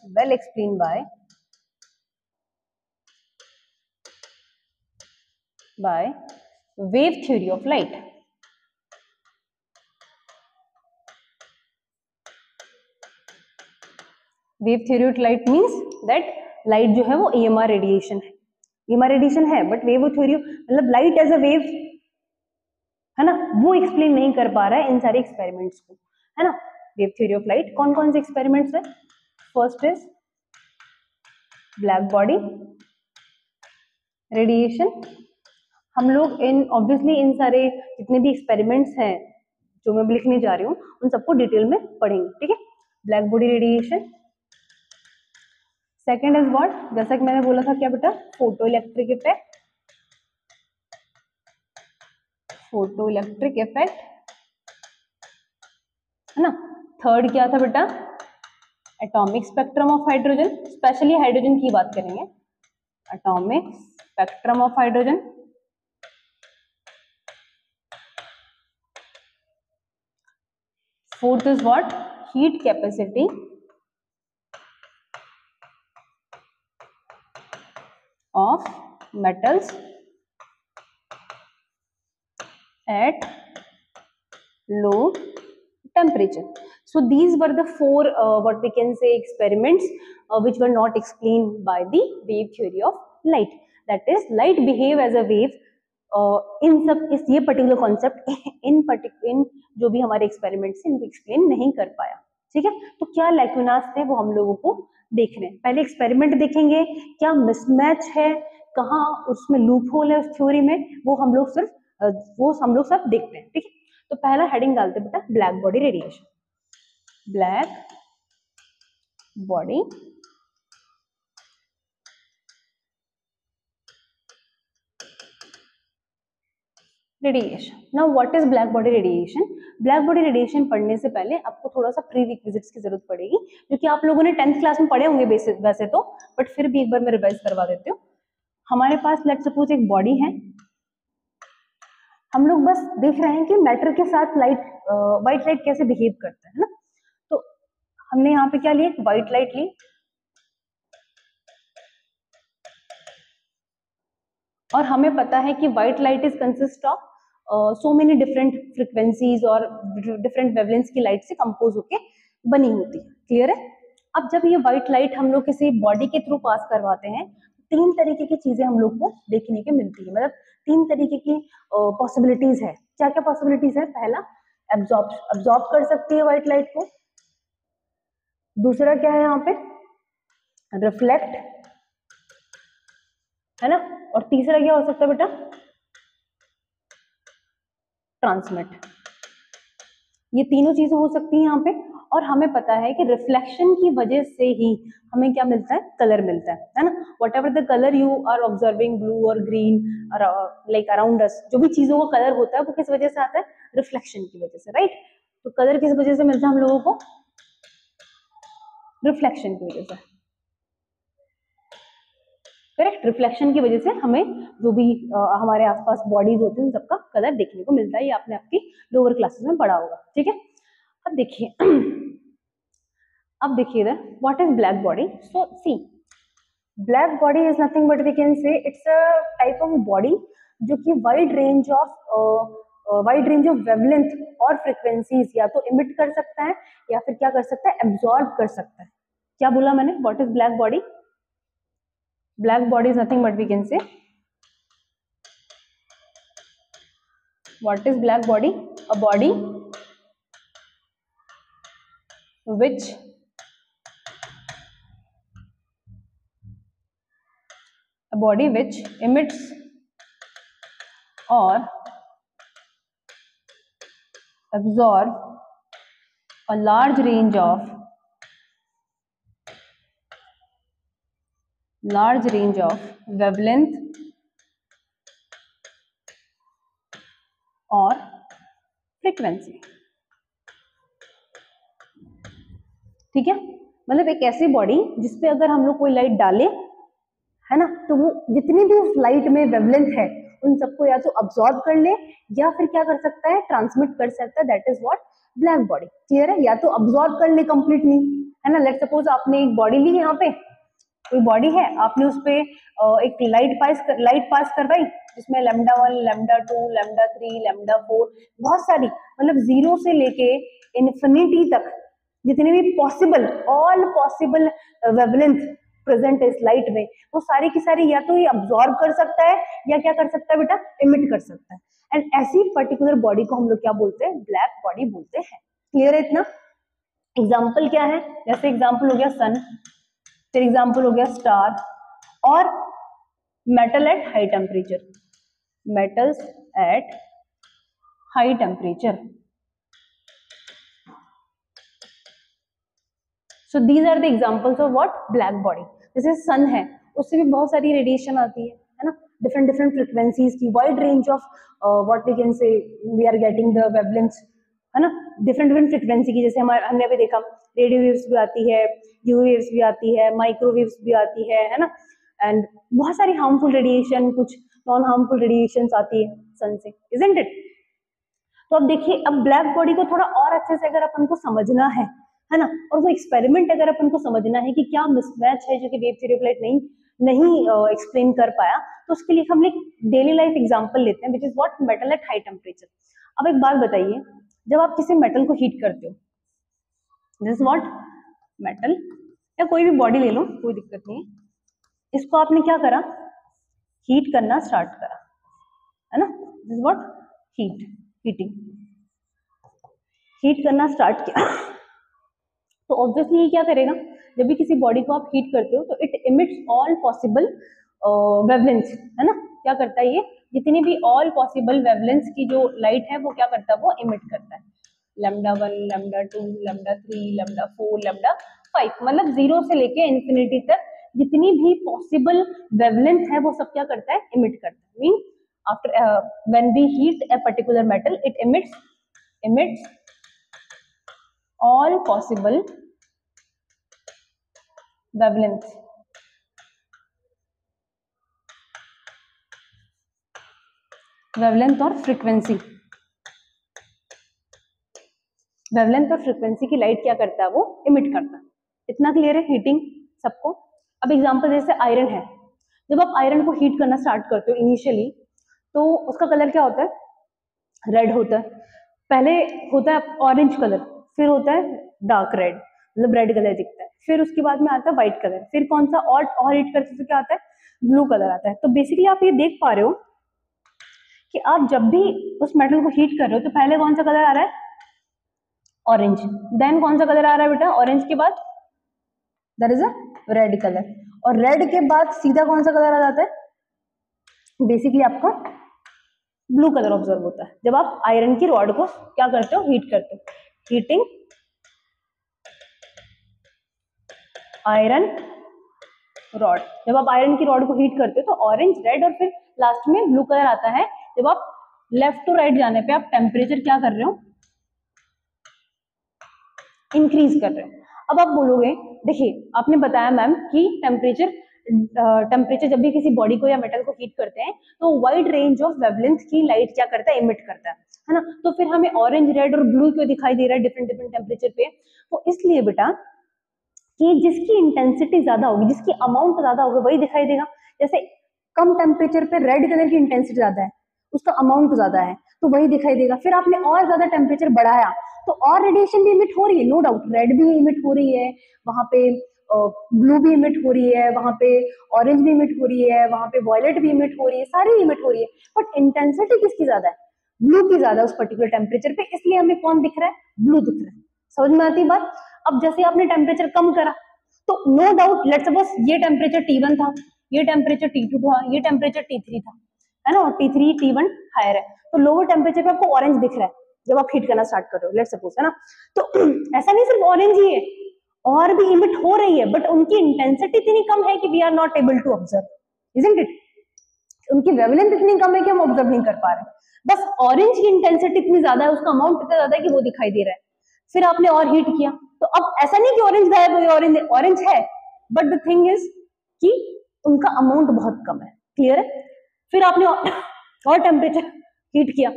well explained by wave theory of light। Wave theory of light means that light जो है वो EMR radiation है, but wave theory मतलब light as a wave है ना, वो explain नहीं कर पा रहा है इन सारे एक्सपेरिमेंट्स को, है ना। वेव थ्योरी ऑफ लाइट कौन कौन से एक्सपेरिमेंट्स है, first is black body radiation. हम लोग इन ऑब्वियसली इन सारे जितने भी एक्सपेरिमेंट्स हैं जो मैं लिखने जा रही हूँ उन सबको डिटेल में पढ़ेंगे, ठीक है। Black body radiation, second is what, जैसा कि मैंने बोला था क्या बेटा, फोटो इलेक्ट्रिक इफेक्ट, है ना। थर्ड क्या था बेटा, atomic spectrum of hydrogen, specially hydrogen की बात करेंगे, atomic spectrum of hydrogen. Fourth is what, heat capacity of metals at low temperature. So these were the four what we can say experiments which were not explained by the wave theory of light, that is light behave as a wave। इन सब इस ये particular concept in जो भी हमारे experiments इनको explain नहीं कर पाया, ठीक है। तो क्या लैक्यूनास थे वो हम लोगों को देखने हैं। पहले एक्सपेरिमेंट देखेंगे, क्या मिसमैच है, कहाँ उसमें लूप होल है उस थ्योरी में, वो हम लोग सब देखते हैं, ठीक है। तो पहला हेडिंग डालते बेटा, black body radiation. Black body radiation. Now what is black body radiation? Black body radiation पढ़ने से पहले आपको थोड़ा सा प्री रिक्विजिट्स की जरूरत पड़ेगी, क्योंकि आप लोगों ने 10th क्लास में पढ़े होंगे वैसे तो, बट फिर भी एक बार मैं रिवाइज करवा देती हूँ। हमारे पास लेट्स सपोज एक बॉडी है, हम लोग बस देख रहे हैं कि मैटर के साथ व्हाइट लाइट कैसे बिहेव करता है ना। तो हमने यहाँ पे क्या लिया, व्हाइट लाइट ली, और हमें पता है कि white light is consist of so many different frequencies और डिफरेंट वेवलेंथ्स की लाइट से कंपोज होके बनी होती है। क्लियर है? अब जब ये व्हाइट लाइट हम लोग किसी बॉडी के थ्रू पास करवाते हैं, तीन तरीके की चीजें हम लोग को देखने के मिलती है, मतलब तीन तरीके की पॉसिबिलिटीज है। क्या क्या पॉसिबिलिटीज है? पहला, एब्जॉर्ब कर सकती है व्हाइट लाइट को। दूसरा क्या है यहाँ पे? रिफ्लेक्ट, है ना। और तीसरा क्या हो सकता है बेटा? ट्रांसमिट। ये तीनों चीजें हो सकती हैं यहाँ पे। और हमें पता है कि रिफ्लेक्शन की वजह से ही हमें क्या मिलता है? कलर मिलता है ना। Whatever the colour you are observing, blue और ग्रीन लाइक अराउंड अस, जो भी चीजों का कलर होता है वो किस वजह से आता है? रिफ्लेक्शन की वजह से, राइट। तो कलर किस वजह से मिलता है हम लोगों को? रिफ्लेक्शन की वजह से, करेक्ट। रिफ्लेक्शन की वजह से हमें जो भी हमारे आसपास बॉडीज होती हैं उन सबका कलर देखने को मिलता है। ये आपने आपकी लोअर क्लासेस में पढ़ा होगा, ठीक है। अब देखिए अब देखिए इधर, what is black body? So see, black body is nothing but we can say it's a type of body जो कि वाइड रेंज ऑफ वेवलेंथ और फ्रिक्वेंसीज या तो इमिट कर सकता है या फिर क्या कर सकता है? एब्जॉर्ब कर सकता है। क्या बोला मैंने? What is black body? Black body is nothing but we can say, what is black body? A body which emits or absorb a large range of wavelength और फ्रीक्वेंसी। ठीक है, मतलब एक ऐसी बॉडी जिसपे अगर हम लोग कोई लाइट डाले, है ना, तो वो जितनी भी उस लाइट में वेवलेंथ है उन सबको या तो अब्सॉर्ब कर ले या फिर क्या कर सकता है? ट्रांसमिट कर सकता है। That is what black body. Clear है? या तो अब्सॉर्ब कर ले कंप्लीटली, है ना। लेट सपोज आपने एक बॉडी ली, यहाँ पे कोई बॉडी है, आपने उस पे एक लाइट पास करवाई जिसमें λ1, λ2, λ3, λ4 बहुत सारी, मतलब जीरो से लेके इन्फिनिटी तक जितने भी ऑल पॉसिबल वेवलेंथ प्रेजेंट इस लाइट में, वो सारी की सारी या तो ये अब्सॉर्ब कर सकता है या क्या कर सकता है बेटा? इमिट कर सकता है। एंड ऐसी पर्टिकुलर बॉडी को हम लोग क्या बोलते हैं? ब्लैक बॉडी बोलते हैं। क्लियर है इतना? एग्जाम्पल क्या है? जैसे एग्जाम्पल हो गया सन, फिर एग्जाम्पल हो गया स्टार, और metal at high temperature, metals at high temperature. So these are the examples of what? Black body. जैसे सन है, उससे भी बहुत सारी रेडिएशन आती है ना, डिफरेंट डिफरेंट फ्रिक्वेंसीज की, wide range of what we can say, we are getting the wavelength, है ना, डिफरेंट डिफरेंट फ्रिक्वेंसी की। जैसे हमने अभी देखा रेडियो वेव्स भी आती है, यूवी वेव्स भी आती है, माइक्रोवेव्स भी आती है ना। एंड बहुत सारी हार्मफुल रेडिएशन, कुछ नॉन हार्मफुल रेडिएशन आती है सन से, इजंट इट? तो अब देखिए, अब ब्लैक बॉडी को थोड़ा और अच्छे से अगर अपन को समझना है ना, और वो एक्सपेरिमेंट अगर अपन को समझना है कि क्या मिसमैच है जो कि वेव थ्योरी ऑफ लाइट नहीं एक्सप्लेन कर पाया, तो उसके लिए हम एक डेली लाइफ एग्जांपल लेते हैं, विच is what? Metal at high temperature. अब एक बात बताइए, जब आप किसी मेटल को हीट करते हो, दिस व्हाट? मेटल या कोई भी बॉडी ले लो, कोई दिक्कत नहीं है, इसको आपने क्या करा? हीट करना स्टार्ट करा, है ना। This what? हीटिंग हीट करना स्टार्ट किया तो ऑब्वियसली ये क्या करेगा? जब भी किसी बॉडी को आप हीट करते हो तो it emits all possible wavelength, है ना। क्या करता है ये? जितनी भी ऑल पॉसिबल वेवलेंथ की जो लाइट है वो क्या करता है? वो इमिट करता है। λ1, λ2, λ3, λ4, λ5, मतलब जीरो से लेके इन्फिनिटी तक जितनी भी पॉसिबल वेवलेंथ है वो सब क्या करता है? इमिट करता है। Mean after when we heat a particular metal, it emits all possible wavelength. Wavelength और फ्रीक्वेंसी, वेवलेंथ और फ्रीक्वेंसी की लाइट क्या करता है, वो इमिट करता है। इतना क्लियर है हीटिंग सबको। अब एग्जांपल जैसे आयरन है, जब आप आयरन को हीट करना स्टार्ट करते हो इनिशियली, तो उसका कलर क्या होता है, रेड होता है। पहले होता है ऑरेंज कलर, फिर होता है डार्क रेड, मतलब रेड कलर दिखता है, फिर उसके बाद में आता है व्हाइट कलर, फिर कौन सा और हीट करते तो क्या आता है, ब्लू कलर आता है। तो बेसिकली आप ये देख पा रहे हो कि आप जब भी उस मेटल को हीट कर रहे हो तो पहले कौन सा कलर आ रहा है, ऑरेंज, देन कौन सा कलर आ रहा है बेटा, ऑरेंज के बाद that is a red colour, और रेड के बाद सीधा कौन सा कलर आ जाता है, बेसिकली आपका ब्लू कलर ऑब्जर्व होता है जब आप आयरन की रॉड को क्या करते हो, हीट करते हो। हीटिंग आयरन रॉड, जब आप आयरन की रॉड को हीट करते हो तो ऑरेंज, रेड और फिर लास्ट में ब्लू कलर आता है। जब आप लेफ्ट टू राइट जाने पे आप टेम्परेचर क्या कर रहे हो, इंक्रीज कर रहे हो। अब आप बोलोगे, देखिए आपने बताया मैम कि टेम्परेचर जब भी किसी बॉडी को या मेटल को हीट करते हैं तो वाइड रेंज ऑफ वेवलेंथ की लाइट क्या करता है, इमिट करता है ना। तो फिर हमें ऑरेंज, रेड और ब्लू क्यों दिखाई दे रहा है डिफरेंट डिफरेंट टेम्परेचर पे, तो इसलिए बेटा कि जिसकी इंटेंसिटी ज्यादा होगी, जिसकी अमाउंट ज्यादा होगी वही दिखाई देगा। जैसे कम टेम्परेचर पे रेड कलर की इंटेंसिटी ज्यादा है, उसका अमाउंट ज्यादा है, तो वही दिखाई देगा। फिर आपने और ज्यादा टेम्परेचर बढ़ाया तो और रेडिएशन भी इमिट हो रही है, नो डाउट, रेड भी इमिट हो रही है वहां पे, ब्लू भी इमिट हो रही है वहां पे, ऑरेंज भी इमिट हो रही है वहां पे, वॉयलेट भी इमिट हो रही है, सारी इमिट हो रही है, बट इंटेंसिटी किसकी ज्यादा है, ब्लू की ज्यादा उस पर्टिकुलर टेम्परेचर पे, इसलिए हमें कौन दिख रहा है, ब्लू दिख रहा है। समझ में आती बात। अब जैसे आपने टेम्परेचर कम करा तो नो डाउट, लेट्स सपोज ये टेम्परेचर T1 था, ये टेम्परेचर T2 था, ये टेम्परेचर T3 था, है ना, और T3 T1 हायर है, तो लोअर टेम्परेचर पे आपको ऑरेंज दिख रहा है जब आप हीट करना स्टार्ट कर रहे हो, लेट्स सपोज, है ना। तो ऐसा नहीं सिर्फ ऑरेंज ही है, और भी इमिट हो रही है, बट उनकी इंटेंसिटी इतनी कम है कि we are not able to observe, isn't it. उनकी वेवलेंथ इतनी कम है कि हम ऑब्जर्व नहीं कर पा रहे, बस ऑरेंज की इंटेंसिटी इतनी ज्यादा है, उसका अमाउंट इतना ज्यादा है कि वो दिखाई दे रहा है। फिर आपने और हीट किया तो अब ऐसा नहीं कि ऑरेंज गायब हो गया, ऑरेंज है, बट द थिंग इज कि उनका अमाउंट बहुत कम है, क्लियर है। फिर आपने और टेम्परेचर हीट किया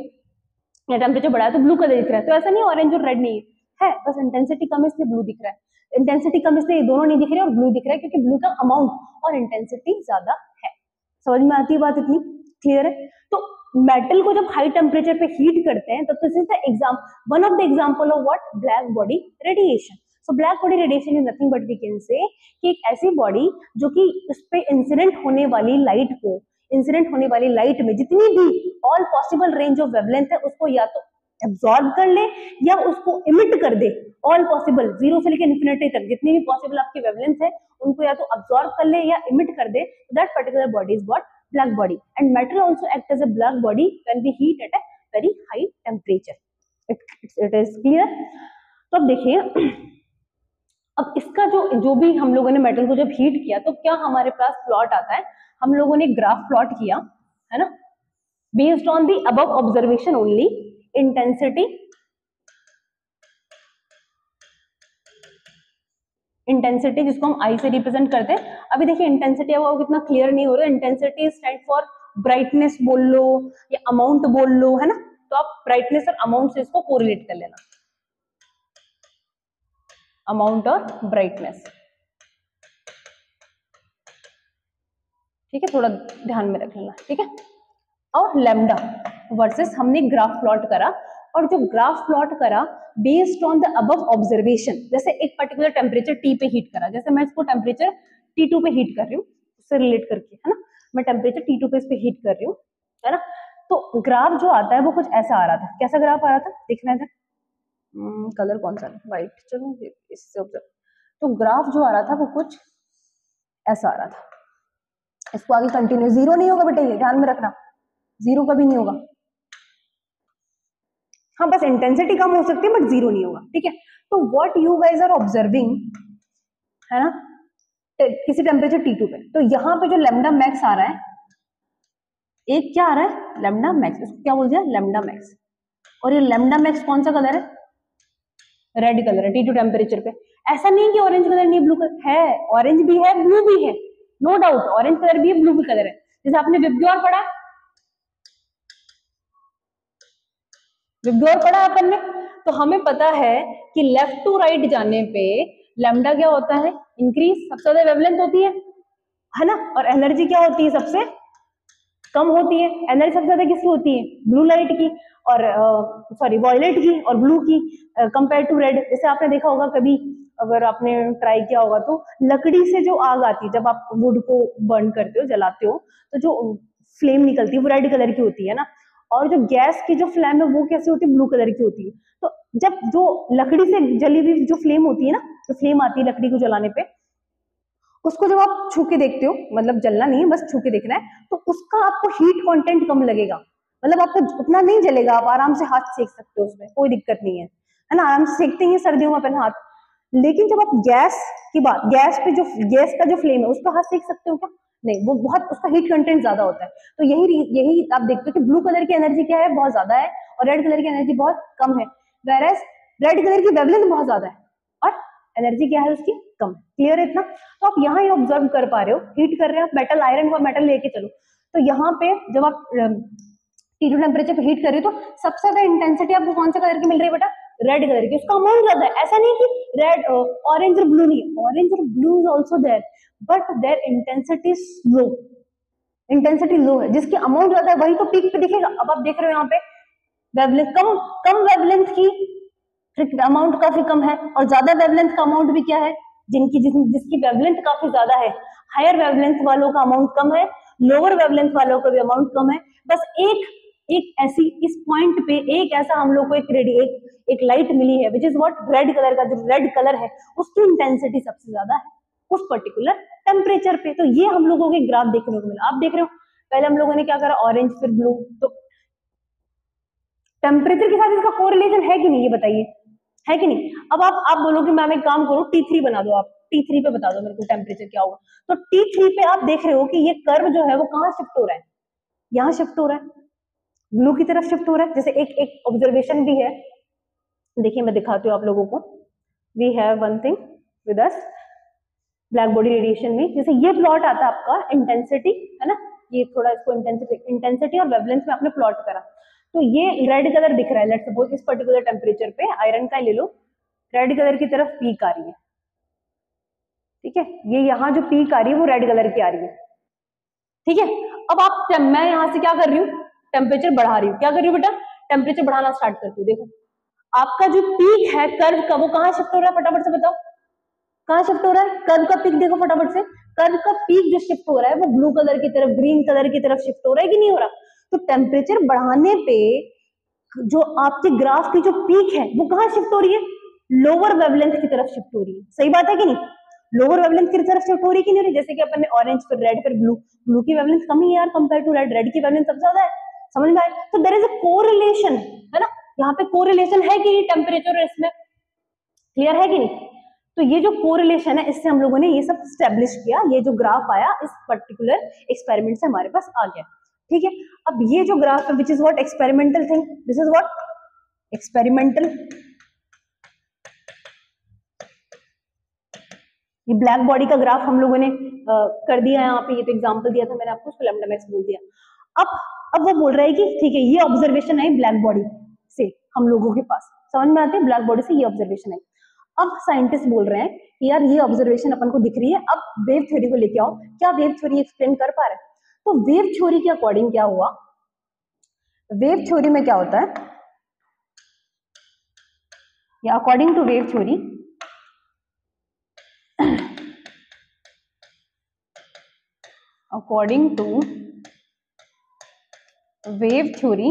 या टेम्परेचर बढ़ाया तो ब्लू कलर दिख रहा है, तो ऐसा नहीं ऑरेंज और रेड नहीं है, बस इंटेंसिटी कम है इसलिए ब्लू दिख रहा है, इंटेंसिटी कम इसलिए ये दोनों नहीं दिख रहे और ब्लू दिख रहा है क्योंकि ब्लू का अमाउंट और इंटेंसिटी ज्यादा है। समझ में आती है बात, इतनी क्लियर है। तो मेटल को जब हाई टेम्परेचर पे हीट करते हैं तो this is the one of the example of what, black body radiation. So black body radiation is nothing but we can say कि एक ऐसी बॉडी जो कि उस पे इंसिडेंट होने वाली लाइट को, इंसिडेंट होने वाली लाइट में जितनी भी all possible range of wavelength है उसको या तो एब्जॉर्ब कर ले या उसको इमिट कर दे, ऑल पॉसिबल, जीरो से लेकर इन्फिनिटी तक जितनी भी पॉसिबल आपकी वेवलेंथ है उनको या तो अब्सॉर्ब कर ले या इमिट कर दे, that particular body is what, black body. And metal also act as a black body when we heat at a very high temperature. It is clear. तो अब देखिए, अब इसका जो भी हम लोगों ने मेटल को जब हीट किया तो क्या हमारे पास प्लॉट आता है, हम लोगों ने ग्राफ प्लॉट किया है ना, based on the above observation only, intensity जिसको हम आई से रिप्रेजेंट करते हैं। अभी देखिए इंटेंसिटी अब कितना क्लियर नहीं हो रहा है, इंटेंसिटी स्टैंड फॉर ब्राइटनेस बोल लो या अमाउंट बोल लो, है ना, तो आप ब्राइटनेस और अमाउंट से इसको कोरिलेट कर लेना, अमाउंट और ब्राइटनेस, ठीक है, थोड़ा ध्यान में रख लेना, ठीक है। और लैम्डा वर्सेस हमने ग्राफ प्लॉट करा, और जो ग्राफ प्लॉट करा based on the above observation, जैसे एक पर्टिकुलर टेम्परेचर टी पे हीट करा, जैसे मैं इसको टेम्परेचर T2 पे हीट कर रही हूँ उससे रिलेट करके, है ना, मैं टेम्परेचर T2 पे इस पे हीट कर रही हूँ, है ना, तो ग्राफ जो आता है वो कुछ ऐसा आ रहा था, कैसा ग्राफ आ रहा था देखना है, कलर कौन सा, व्हाइट, चलो इससे ऑब्जर्व, तो ग्राफ जो आ रहा था वो कुछ ऐसा आ रहा था, इसको आगे कंटिन्यू, जीरो नहीं होगा बेटा, ये ध्यान में रखना, जीरो कभी नहीं होगा, हाँ बस इंटेंसिटी कम हो सकती है बट जीरो नहीं होगा, ठीक है। तो what you guys are observing, है ना, किसी टेम्परेचर T2 पे, तो यहाँ पे जो लैम्डा मैक्स आ रहा है एक क्या आ रहा है लैम्डा मैक्स, इसको क्या बोल दिया लैम्डा मैक्स। और ये लैम्डा मैक्स कौन सा कलर है, रेड कलर है T2 टेम्परेचर पे। ऐसा नहीं कि ऑरेंज कलर नहीं, ब्लू कलर है, ऑरेंज भी है ब्लू भी है, नो डाउट ऑरेंज कलर भी है ब्लू भी कलर है। जैसे आपने विबग्योर पढ़ा, विबग्योर पढ़ा अपन ने, तो हमें पता है कि लेफ्ट टू राइट जाने पे लैम्डा क्या होता है, इंक्रीज, सबसे ज्यादा वेवलेंथ होती है ना, और एनर्जी क्या होती है सबसे कम होती है। एनर्जी सबसे ज्यादा किसकी होती है, ब्लू लाइट की, और सॉरी वॉयलेट की और ब्लू की कंपेयर टू रेड। जैसे आपने देखा होगा कभी, अगर आपने ट्राई किया होगा तो लकड़ी से जो आग आती है जब आप वुड को बर्न करते हो जलाते हो, तो जो फ्लेम निकलती है वो रेड कलर की होती है ना, और जो गैस की जो फ्लेम है वो कैसी होती है, ब्लू कलर की होती है। तो जब जो लकड़ी से जली हुई जो फ्लेम होती है ना, जो फ्लेम आती है लकड़ी को जलाने पे, उसको जब आप छू के देखते हो, मतलब जलना नहीं है बस छू के देखना है, तो उसका आपको हीट कंटेंट कम लगेगा, मतलब आपको उतना नहीं जलेगा, आप आराम से हाथ सेक सकते हो, उसमें कोई दिक्कत नहीं है ना, आराम से सेकते हैं सर्दियों में अपन हाथ। लेकिन जब आप गैस की बात, गैस पे जो गैस का जो फ्लेम है उस पर हाथ सेक सकते हो क्या, नहीं, वो बहुत उसका हीट कंटेंट ज्यादा होता है। तो यही आप देखते हो कि ब्लू कलर की एनर्जी क्या है, बहुत ज्यादा है, और रेड कलर की एनर्जी बहुत कम है। वेरएज रेड कलर की वेवलेंथ बहुत ज्यादा है और एनर्जी क्या है उसकी कम है। क्लियर है इतना? तो आप यहाँ ये ऑब्जर्व कर पा रहे हो, हीट कर रहे हो मेटल, आयरन का मेटल लेके चलो, तो यहाँ पे जब आप T2 टेम्परेचर पे हीट कर रहे हो तो सबसे ज्यादा इंटेंसिटी आपको कौन से कलर की मिल रही है बेटा, रेड कलर की, उसका अमाउंट ज्यादा है। ऐसा नहीं कि रेड ऑरेंज और ब्लू नहीं, ऑरेंज और blue is also there, but their intensity low, intensity low है, जिसकी अमाउंट ज्यादा है वही तो पीक पे दिखेगा। अब आप देख रहे हो यहाँ पे वेवलेंथ कम, कम वेवलेंथ की अमाउंट काफी कम है, और ज्यादा वेवलेंथ का अमाउंट भी क्या है, जिसकी वेवलेंथ काफी ज्यादा है, हायर वेवलेंथ वालों का अमाउंट कम है, लोअर वेवलेंथ वालों का भी अमाउंट कम है। बस एक ऐसी इस पॉइंट पे एक ऐसा हम लोग को एक लाइट मिली है which is what, red colour का, जो रेड कलर है उसकी इंटेंसिटी सबसे ज्यादा है उस पर्टिकुलर टेम्परेचर पे। तो ये हम लोगों के ग्राफ देखने को मिला। आप देख रहे हो पहले हम लोगों ने क्या करा, ऑरेंज फिर ब्लू, तो टेम्परेचर के साथ इसका कोरिलेशन है कि नहीं ये बताइए, है कि नहीं? अब आप बोलोगे मैम एक काम करो T3 बना दो, आप T3 पे बता दो मेरे को टेम्परेचर क्या होगा। तो T3 पे आप देख रहे हो कि ये कर्व जो है वो कहाँ शिफ्ट हो रहा है, यहाँ शिफ्ट हो रहा है, ब्लू की तरफ शिफ्ट हो रहा है। जैसे एक ऑब्जर्वेशन भी है, देखिए मैं दिखाती हूँ आप लोगों को। We have one thing with us, black body radiation में, जैसे ये प्लॉट आता है आपका इंटेंसिटी, है ना, ये थोड़ा इसको इंटेंसिटी और वेवलेंथ में आपने प्लॉट करा, तो ये रेड कलर दिख रहा है। लेट्स सपोज इस पर्टिकुलर टेम्परेचर पे आयरन का ले लो, रेड कलर की तरफ पीक आ रही है, ठीक है, ये यहाँ जो पीक आ रही है वो रेड कलर की आ रही है, ठीक है। अब मैं यहाँ से क्या कर रही हूँ, टेम्परेचर बढ़ा रही हूँ, क्या कर रही हूँ बेटा, टेम्परेचर बढ़ाना स्टार्ट करती हूँ। देखो आपका जो पीक है कर्व का वो कहाँ शिफ्ट हो रहा है, फटाफट से बताओ कहाँ शिफ्ट हो रहा है, कर्व का पीक देखो फटाफट से, कर्व का पीक जो शिफ्ट हो रहा है वो ब्लू कलर की तरफ, ग्रीन कलर की तरफ शिफ्ट हो रहा है कि नहीं हो रहा। तो टेम्परेचर बढ़ाने पे जो आपके ग्राफ की जो पीक है वो कहाँ शिफ्ट हो रही है, लोअर वेवलेंथ की तरफ शिफ्ट हो रही है। सही बात है कि नहीं, लोअर वेवलेंथ की तरफ शिफ्ट हो रही है कि नहीं हो रही। जैसे कि अपन ने ऑरेंज फिर रेड फिर ब्लू, ब्लू की वेवलेंथ कम ही है यार कंपेयर टू रेड, रेड की वेवलेंथ सबसे ज्यादा है, समझ में आए। तो देयर इज अ कोरिलेशन, है ना, यहाँ पे कोरिलेशन है कि टेम्परेचर और इसमें, क्लियर है कि नहीं। तो ये जो कोरिलेशन है इससे हम लोगों ने ये सब स्टैब्लिश किया, ये जो ग्राफ आया इस पर्टिकुलर एक्सपेरिमेंट से हमारे पास आ गया, ठीक है। अब ये जो ग्राफ है which is what experimental thing, this is what experimental, ये ब्लैक बॉडी का ग्राफ हम लोगों ने कर दिया यहाँ पे, ये तो एग्जांपल दिया था मैंने आपको, उसको लैम्डा मैक्स बोल दिया। अब वो बोल रहा है कि ठीक है ये ऑब्जर्वेशन है ब्लैक बॉडी से हम लोगों के पास, समझ में आते हैं, ब्लैक बॉडी से ये ऑब्जर्वेशन है। अब साइंटिस्ट बोल रहे हैं कि यार ये ऑब्जर्वेशन अपन को दिख रही है, अब वेव थ्योरी को लेके आओ, क्या वेव थ्योरी एक्सप्लेन कर पा रहे हैं। तो वेव थ्योरी के अकॉर्डिंग क्या हुआ, वेव थ्योरी में क्या होता है, या according to wave theory, according to wave theory,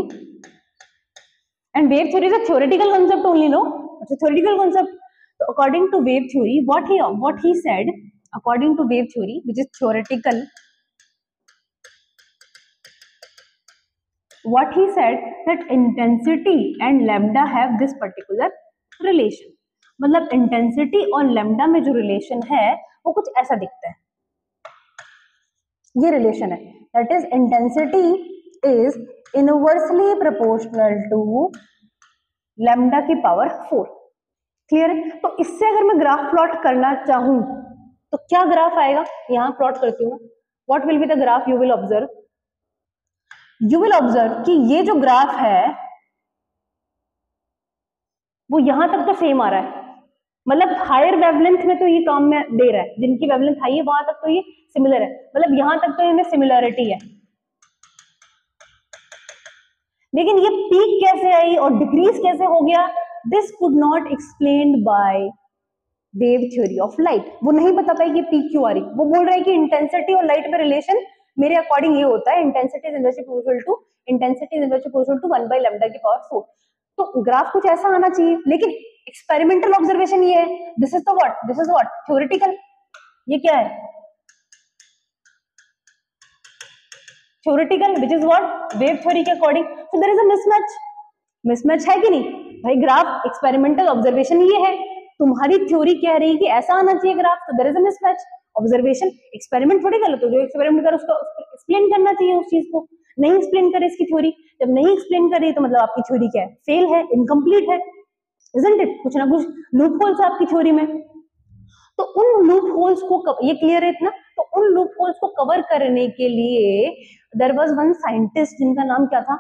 and wave theory is a theoretical concept only, no, it's a theoretical concept. So according to wave theory, what he said, according to wave theory which is theoretical, what he said that intensity and lambda have this particular relation, मतलब intensity और lambda में जो relation है वो कुछ ऐसा दिखता है, ये रिलेशन है, that is intensity is inversely proportional to lambda की पावर 4। क्लियर है? तो इससे अगर मैं ग्राफ प्लॉट करना चाहूं तो क्या ग्राफ आएगा, यहां प्लॉट करती हूं। What will be the graph you will observe? You will observe कि ये जो ग्राफ है वो यहां तक तो सेम आ रहा है, मतलब हायर वेवलेंथ में तो ये काम में दे रहा है, जिनकी वेवलेंथ हाई है वहां तक तो ये सिमिलर है, मतलब यहां तक तो इनमें सिमिलरिटी है। लेकिन ये पीक कैसे आई और डिक्रीज कैसे हो गया, this could not explained by wave theory of light. वो नहीं बता पाई कि पीक क्यों आ रही। वो बोल रहे हैं कि इंटेंसिटी और लाइट में रिलेशन मेरे अकॉर्डिंग ये होता है, intensity is inversely proportional to 1 by lambda की पावर 4। तो ग्राफ कुछ ऐसा आना चाहिए, लेकिन एक्सपेरिमेंटल ऑब्जर्वेशन ये है, दिस इज व्हाट थ्योरेटिकल। ये क्या है? Theoretical which is what wave theory के according. So there is a mismatch है कि नहीं भाई? ग्राफ एक्सपेरिमेंटल ऑब्जर्वेशन ये है, तुम्हारी थ्योरी कह रही है कि ऐसा आना चाहिए ग्राफ, तो there is a mismatch. Observation experiment थोड़ी गलत हो, जो एक्सपेरिमेंट कर उसका एक्सप्लेन करना चाहिए उस चीज को। नहीं एक्सप्लेन करे इसकी थ्योरी, जब नहीं एक्सप्लेन कर रही तो मतलब आपकी थ्योरी क्या है? फेल है, इनकम्प्लीट है, इजंट इट? कुछ ना कुछ लूप होल्स है आपकी थ्योरी में। तो उन लूप होल्स को ये क्लियर है इतना? तो उन लूप होल्स को कवर करने के लिए देयर वाज वन साइंटिस्ट जिनका नाम क्या था?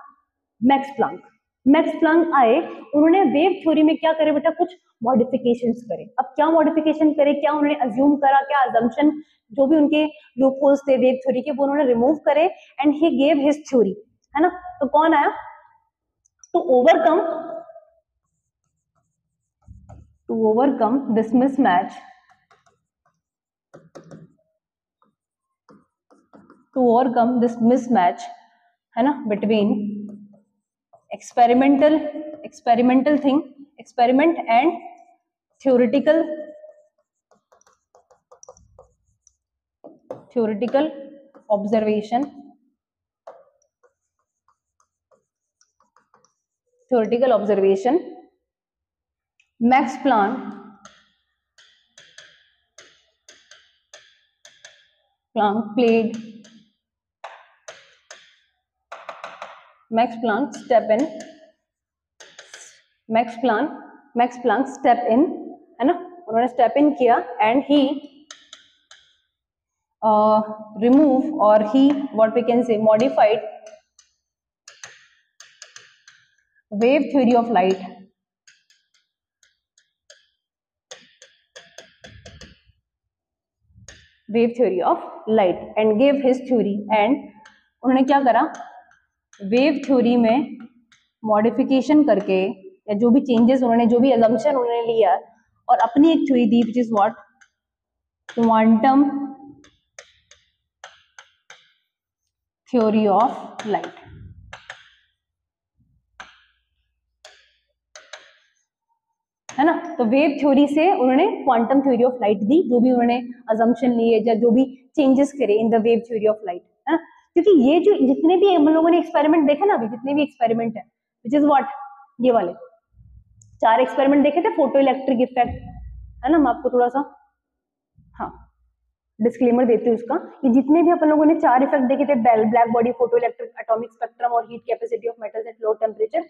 Max Planck. मैक्स प्लांक आए, उन्होंने वेव थ्योरी में क्या करे बेटा? कुछ मॉडिफिकेशंस करे। अब क्या मॉडिफिकेशन करे, क्या उन्होंने अज्यूम करा, क्या अजम्पशन जो भी उनके लूप होल्स थे वेव थ्योरी के वो उन्होंने रिमूव करे and he gave his theory, है ना? तो कौन आया? टू ओवरकम दिस मिसमैच, है ना, between experiment and theoretical observation, Max Planck step in, है ना, उन्होंने step in किया and he remove or he what we can say modified wave theory of light and gave his theory। and उन्होंने क्या करा? Wave theory में modification करके या जो भी चेंजेस उन्होंने, जो भी assumption उन्होंने लिया और अपनी एक theory the which is what quantum theory of light, है ना? तो वेव थ्योरी से उन्होंने क्वांटम थ्योरी ऑफ लाइट दी, जो भी उन्होंने अजम्पशन लिए या जो भी चेंजेस करे in the wave theory of light, है ना? क्योंकि ये जो जितने भी हम लोगों ने एक्सपेरिमेंट देखे ना अभी, जितने भी एक्सपेरिमेंट है विच इज व्हाट, ये वाले 4 एक्सपेरिमेंट देखे थे, फोटो इलेक्ट्रिक इफेक्ट, है ना? मैं आपको थोड़ा सा हाँ डिस्क्लेमर देती हूँ उसका। ये जितने भी अपन लोगों ने 4 इफेक्ट देखे थे, black body, photo electric, atomic spectrum और heat capacity of metals at low temperature,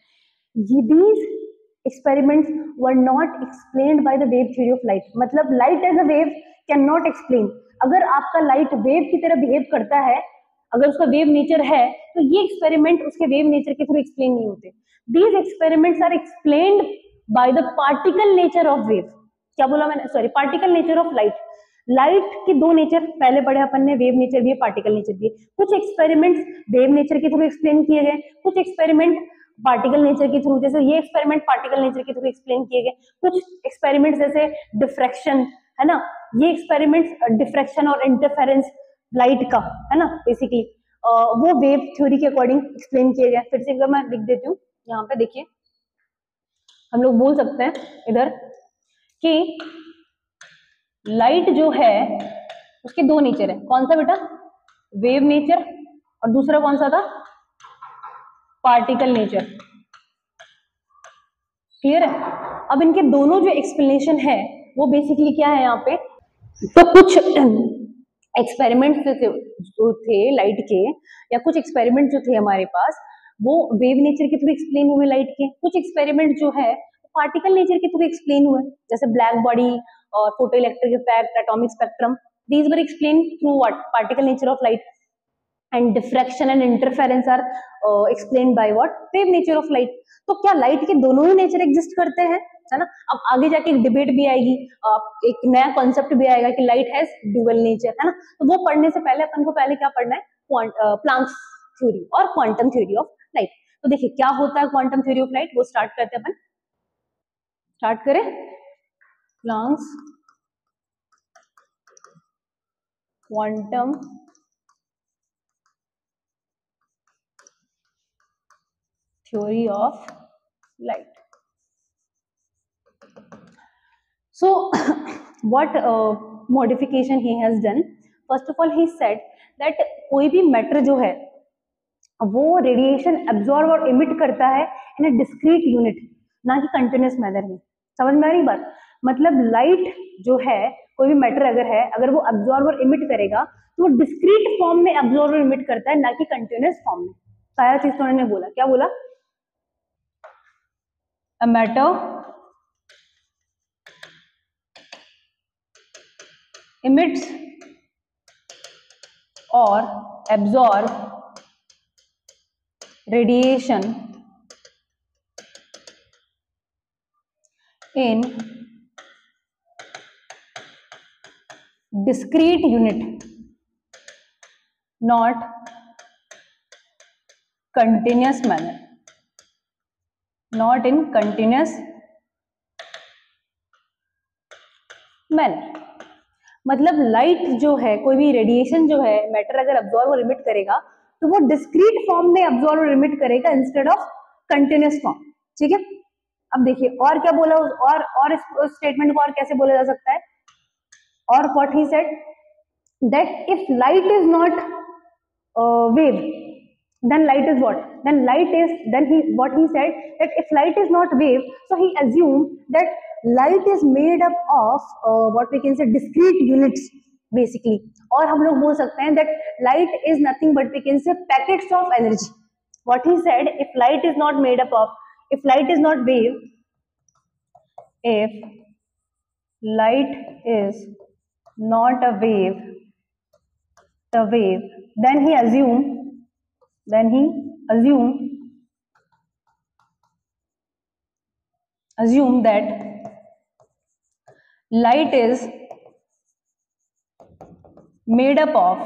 these experiments were not explained by the wave theory of light। मतलब light as a wave cannot explain। अगर आपका light wave की तरह behave करता है, अगर उसका वेव नेचर है, तो ये एक्सपेरिमेंट उसके वेव नेचर के थ्रू एक्सप्लेन नहीं होते। These experiments are explained by the particle nature of wave। क्या बोला मैंने? Sorry, particle nature of light. Light के 2 नेचर पहले पढ़े अपन ने, वेव नेचर भी है, पार्टिकल नेचर भी है। कुछ एक्सपेरिमेंट्स वेव नेचर के थ्रू एक्सप्लेन किए गए, कुछ एक्सपेरिमेंट पार्टिकल नेचर के थ्रू, जैसे ये एक्सपेरिमेंट पार्टिकल नेचर के थ्रू एक्सप्लेन किए गए। कुछ एक्सपेरिमेंट जैसे डिफ्रैक्शन, है ना, ये एक्सपेरिमेंट डिफ्रैक्शन और इंटरफेरेंस लाइट का, है ना, बेसिकली वो वेव थ्योरी के अकॉर्डिंग एक्सप्लेन किए गए। फिर से एक बार मैं लिख देती हूँ, यहाँ पे देखिए, हम लोग बोल सकते हैं इधर कि लाइट जो है उसके 2 नेचर है। कौन सा बेटा? वेव नेचर, और दूसरा कौन सा था? Particle nature. क्लियर है? अब इनके दोनों जो एक्सप्लेनेशन है वो बेसिकली क्या है यहाँ पे, तो एक्सपेरिमेंट जो थे लाइट के, या कुछ एक्सपेरिमेंट जो थे हमारे पास, वो वेव नेचर के थ्रू एक्सप्लेन हुए लाइट के। कुछ एक्सपेरिमेंट जो है पार्टिकल नेचर के थ्रू एक्सप्लेन हुए, जैसे ब्लैक बॉडी और photo electric effect, atomic spectrum, these were explain through what, particle nature of light. And diffraction and interference are explain by what, wave nature of light. तो क्या light के दोनों ही nature exist करते हैं, है ना? अब आगे जाके एक डिबेट भी आएगी, एक नया कॉन्सेप्ट भी आएगा कि लाइट हैज ड्यूअल नेचर, है ना? तो वो पढ़ने से पहले अपन को पहले क्या पढ़ना है, प्लैंक्स थ्योरी और क्वांटम थ्योरी ऑफ लाइट। तो देखिए क्या होता है क्वांटम थ्योरी ऑफ लाइट, वो स्टार्ट करते हैं अपन। स्टार्ट करें, Planck's quantum theory of light. So what modification he has done, first of all he said that कोई भी मैटर जो है वो रेडिएशन एब्जॉर्ब और इमिट करता है इन अ डिस्क्रीट यूनिट, ना कि कंटिन्यूस मैनर में। समझ में आ रही बात? मतलब लाइट जो है, कोई भी मैटर अगर है, अगर वो एब्जॉर्ब और इमिट करेगा तो वो डिस्क्रीट फॉर्म में एब्जॉर्ब और इमिट करता है, ना कि कंटिन्यूस फॉर्म में। सारा चीज तो उन्होंने बोला, क्या बोला? A matter emits or absorb radiation in discrete unit, not continuous manner, not in continuous manner। मतलब लाइट जो है, कोई भी रेडिएशन जो है, मैटर अगर अब्जॉर्ब और इमिट करेगा तो वो डिस्क्रीट फॉर्म में अब्जॉर्ब और इमिट करेगा इंस्टेड ऑफ कंटिन्यूस फॉर्म। ठीक है, अब देखिए और क्या बोला, और इस स्टेटमेंट को और कैसे बोला जा सकता है, और what he said that if light is not wave, then light is what, then light is, then he what he said that if light is not wave, so he assumed that light is made up of what we can say discrete units basically, और हम लोग बोल सकते हैं that light is nothing but we can say packets of energy। what he said, if light is not made up of, if light is not wave, if light is not a wave, the wave, then he assumed that light is made up of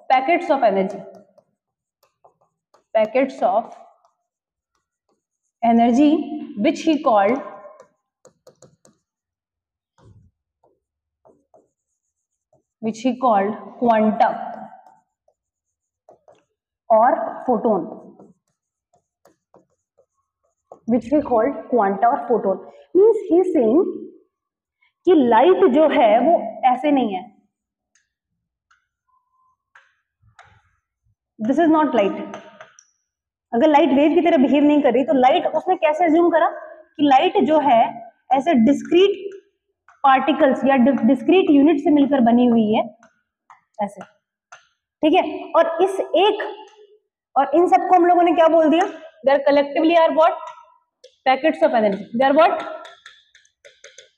packets of energy, which he called quanta or photon, which we called quanta or photon। means he is saying कि light जो है वो ऐसे नहीं है, this is not light. अगर light wave की तरह बिहेव नहीं कर रही तो लाइट, उसने कैसे अज्यूम करा कि लाइट जो है ऐसे डिस्क्रीट पार्टिकल्स या डिस्क्रीट यूनिट से मिलकर बनी हुई है ऐसे। ठीक है, और इन सबको हम लोगों ने क्या बोल दिया, they are collectively are what, packets of energy, they are what,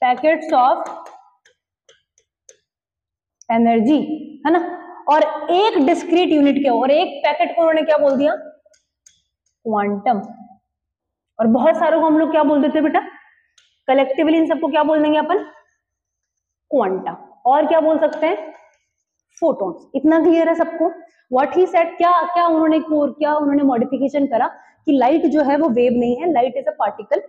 packets of energy, है ना। और एक डिस्क्रीट यूनिट के और एक पैकेट को उन्होंने क्या बोल दिया, क्वांटम। और बहुत सारों को हम लोग क्या बोल देते बेटा, कलेक्टिवली इन सबको क्या बोल देंगे अपन, क्वांटा। और क्या बोल सकते हैं, फोटॉन्स। इतना क्लियर है सबको? व्हाट ही सेड, क्या उन्होंने मॉडिफिकेशन करा कि लाइट जो है वो वेव नहीं है, लाइट इज अ पार्टिकल।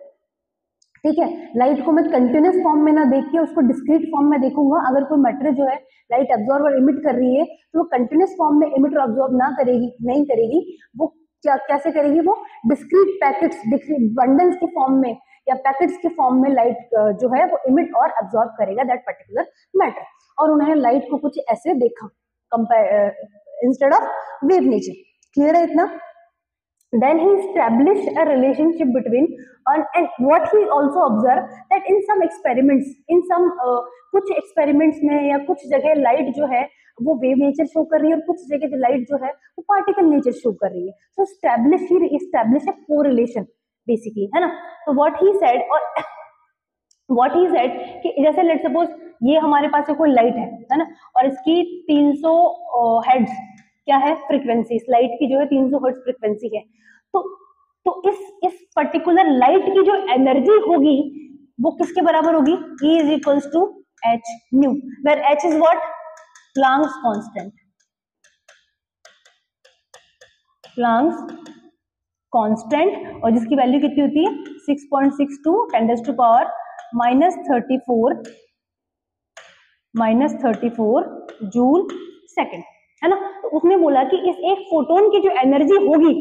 ठीक है, लाइट को मैं कंटिन्यूस फॉर्म में ना देख के उसको डिस्क्रीट फॉर्म में देखूंगा। अगर कोई मैटर जो है लाइट एब्जॉर्ब और इमिट कर रही है तो वो कंटिन्यूस फॉर्म में इमिट और एब्जॉर्ब नहीं करेगी, वो कैसे करेगी, वो डिस्क्रीट पैकेट्स, बंडल्स के फॉर्म में या पैकेट्स के फॉर्म में लाइट जो है वो इमिट और एब्जॉर्ब करेगा दैट पर्टिकुलर मैटर। और उन्होंने लाइट को कुछ ऐसे देखा instead of wave nature. Clear है इतना? then he established a relationship between and what he also observed that in some experiments in some कुछ experiments में या कुछ जगह light जो है वो wave nature show कर रही है और कुछ जगह जो light जो है वो particle nature show कर रही है. So establish a correlation basically, है ना. तो what he said कि जैसे लेट सपोज ये हमारे पास कोई लाइट है ना, और इसकी 300 हेड्स क्या है फ्रीक्वेंसी, इस लाइट की जो है 300 हर्ट्ज फ्रीक्वेंसी है. तो इस पर्टिकुलर लाइट की जो एनर्जी होगी वो किसके बराबर होगी, E is equals to h nu, where h is what, Planck's constant. Planck's constant और जिसकी वैल्यू कितनी होती है 6.62 × 10⁻34 जूल सेकेंड, है ना. तो उसने बोला कि इस एक फोटोन की जो एनर्जी होगी,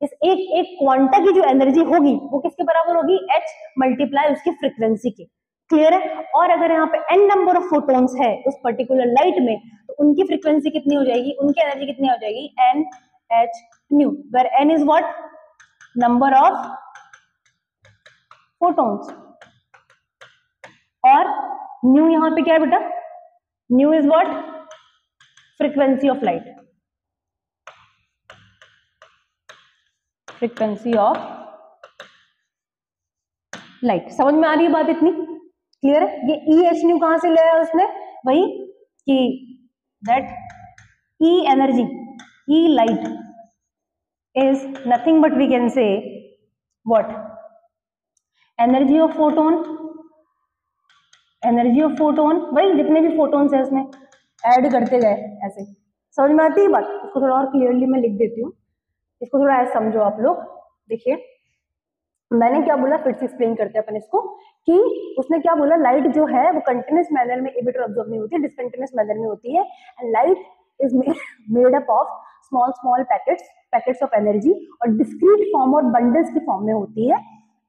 इस एक क्वांटा की जो एनर्जी होगी वो किसके बराबर होगी, h मल्टीप्लाई उसकी फ्रीक्वेंसी के. क्लियर है. और अगर यहाँ पे n नंबर ऑफ फोटोन्स है उस पर्टिकुलर लाइट में तो उनकी फ्रीक्वेंसी कितनी हो जाएगी, उनकी एनर्जी कितनी हो जाएगी, NH nu, where n is what, number of photons, और न्यू यहां पे क्या है बेटा, nu is what, frequency of light, frequency of light. समझ में आ रही है बात इतनी, क्लियर है. ये EH न्यू कहां से लिया है उसने, वही कि that E energy, E light is nothing but we can say what, energy of photon, energy of photon, वही जितने भी फोटोन्स है उसमें ऐड करते गए ऐसे. समझ में आती है बात. इसको थोड़ा और क्लियरली मैं लिख देती हूँ, इसको थोड़ा ऐसा समझो आप लोग. देखिए मैंने क्या बोला, फिर से एक्सप्लेन करते हैं अपन इसको, कि उसने क्या बोला, लाइट जो है वो कंटिन्यूस मैनर में एमिट और ऑब्जर्व नहीं होती, डिसकंटिन्यूस मैनर में होती है. And light is made up of small packets of energy और डिस्क्रीट फॉर्म और बंडल्स की फॉर्म में होती है.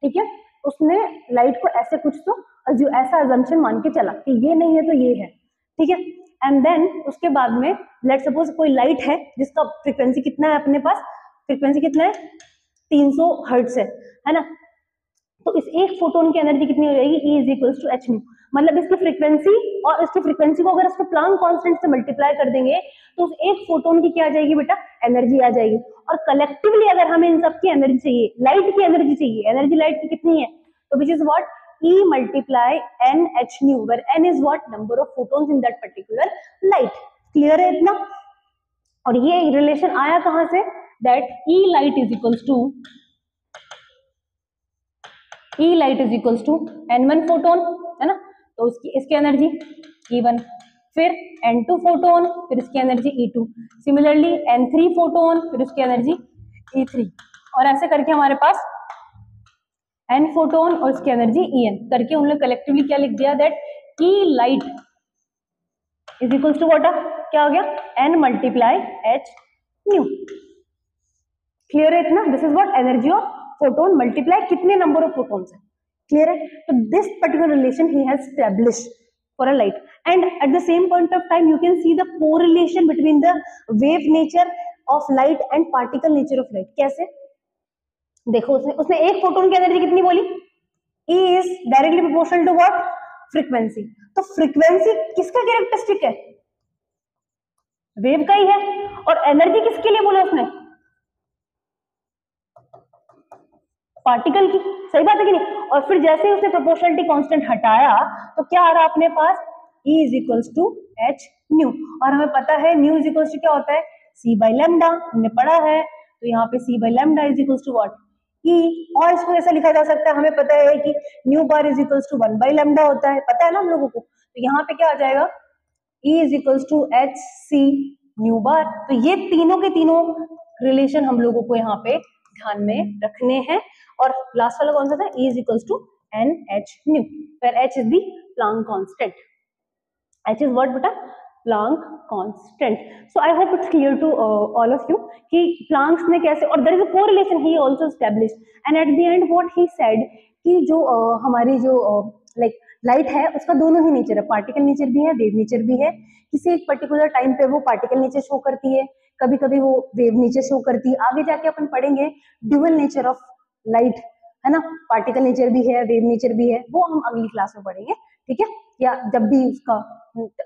ठीक है. उसने लाइट को ऐसे कुछ तो ऐसा अजम्पशन मान के चला कि ये नहीं है तो ये है. ठीक है. एंड देन उसके बाद में लेट सपोज कोई लाइट है जिसका फ्रीक्वेंसी कितना है अपने पास, फ्रीक्वेंसी कितना है 300 हर्ट्ज है ना. तो इस एक फोटोन की एनर्जी कितनी हो जाएगी, E is equals to h nu. मतलब इसकी फ्रीक्वेंसी और इसकी फ्रीक्वेंसी को अगर इसको प्लांक कांस्टेंट से मल्टीप्लाई कर देंगे तो उस एक फोटोन की क्या आ जाएगी बेटा, एनर्जी आ जाएगी. और कलेक्टिवली अगर हमें इन सब की एनर्जी चाहिए, लाइट की एनर्जी चाहिए, एनर्जी लाइट की कितनी है, तो which is what, E multiply NH nu, where N is what, number of photons in that particular light. Clear है इतना. और ये रिलेशन आया कहां से, that E light is equals to N1 photon, है ना. तो इसकी एनर्जी E1, फिर N2 फोटोन, फिर इसकी energy E2, similarly N3 photon, फिर उसकी एनर्जी E3, और ऐसे करके हमारे पास N फोटोन और इसकी एनर्जी En करके उन्होंने कलेक्टिवली क्या लिख दिया, that E light is equals to what, क्या हो गया, N multiply H nu. Clear है इतना. This is what, energy of photon multiply कितने नंबर ऑफ फोटोन्स है. क्लियर है. तो दिस पर्टिकुलर रिलेशन ही has established for a light. And at the same point of time you can see the correlation between the wave nature of light and particle nature of light. कैसे, देखो उसने एक photon की energy कितनी बोली, E is directly proportional to what, frequency. तो frequency किसका characteristic है, वेव का ही है. और एनर्जी किसके लिए बोला उसने, पार्टिकल की. सही बात है कि नहीं. और फिर जैसे ही उसने प्रोपोर्शनलिटी कांस्टेंट हटाया तो क्या आ रहा अपने पास, E is equals to h nu. और हमें पता है न्यू इज इक्वल्स टू क्या होता है, C बाई लैम्डा, हमने पढ़ा है. तो यहाँ पे C by lambda is equals to what, E. और इसको ऐसा लिखा जा सकता है, हमें पता है कि nu bar is equals to 1 by lambda होता है, पता है ना हम लोगों को. तो यहाँ पे क्या आ जाएगा, E is equals to H C nu bar. तो ये तीनों के तीनों रिलेशन हम लोगों को यहाँ पे ध्यान में रखने हैं. और लास्ट वाला कौन सा था, E is equals to NH nu, where H is the Planck constant. H is what बेटा, Planck constant. So I hope it's clear to all of you कि Planck ने कैसे, और there is a correlation he also established, and at the end what he said कि जो हमारी जो like light है उसका दोनों ही नेचर है, पार्टिकल नेचर भी है, वेव नेचर भी है. किसी एक पर्टिकुलर टाइम पे वो पार्टिकल नेचर शो करती है, कभी कभी वो वेव नेचर शो करती है, आगे जाके अपन पढ़ेंगे ड्यूअल नेचर ऑफ लाइट, है ना, पार्टिकल नेचर भी है, वेव नेचर भी है, वो हम अगली क्लास में पढ़ेंगे, ठीक है, या जब भी उसका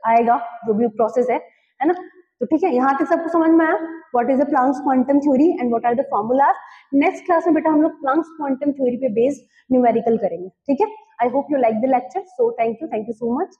आएगा जो भी प्रोसेस है ना। तो ठीक है, यहाँ तक सबको समझ में आया what is the Planck's quantum theory and what are the formulas. Next class में बेटा हम लोग प्लैंक्स क्वांटम थ्योरी पे बेस्ड न्यूमेरिकल करेंगे, ठीक है। I hope you like the lecture, so thank you so much.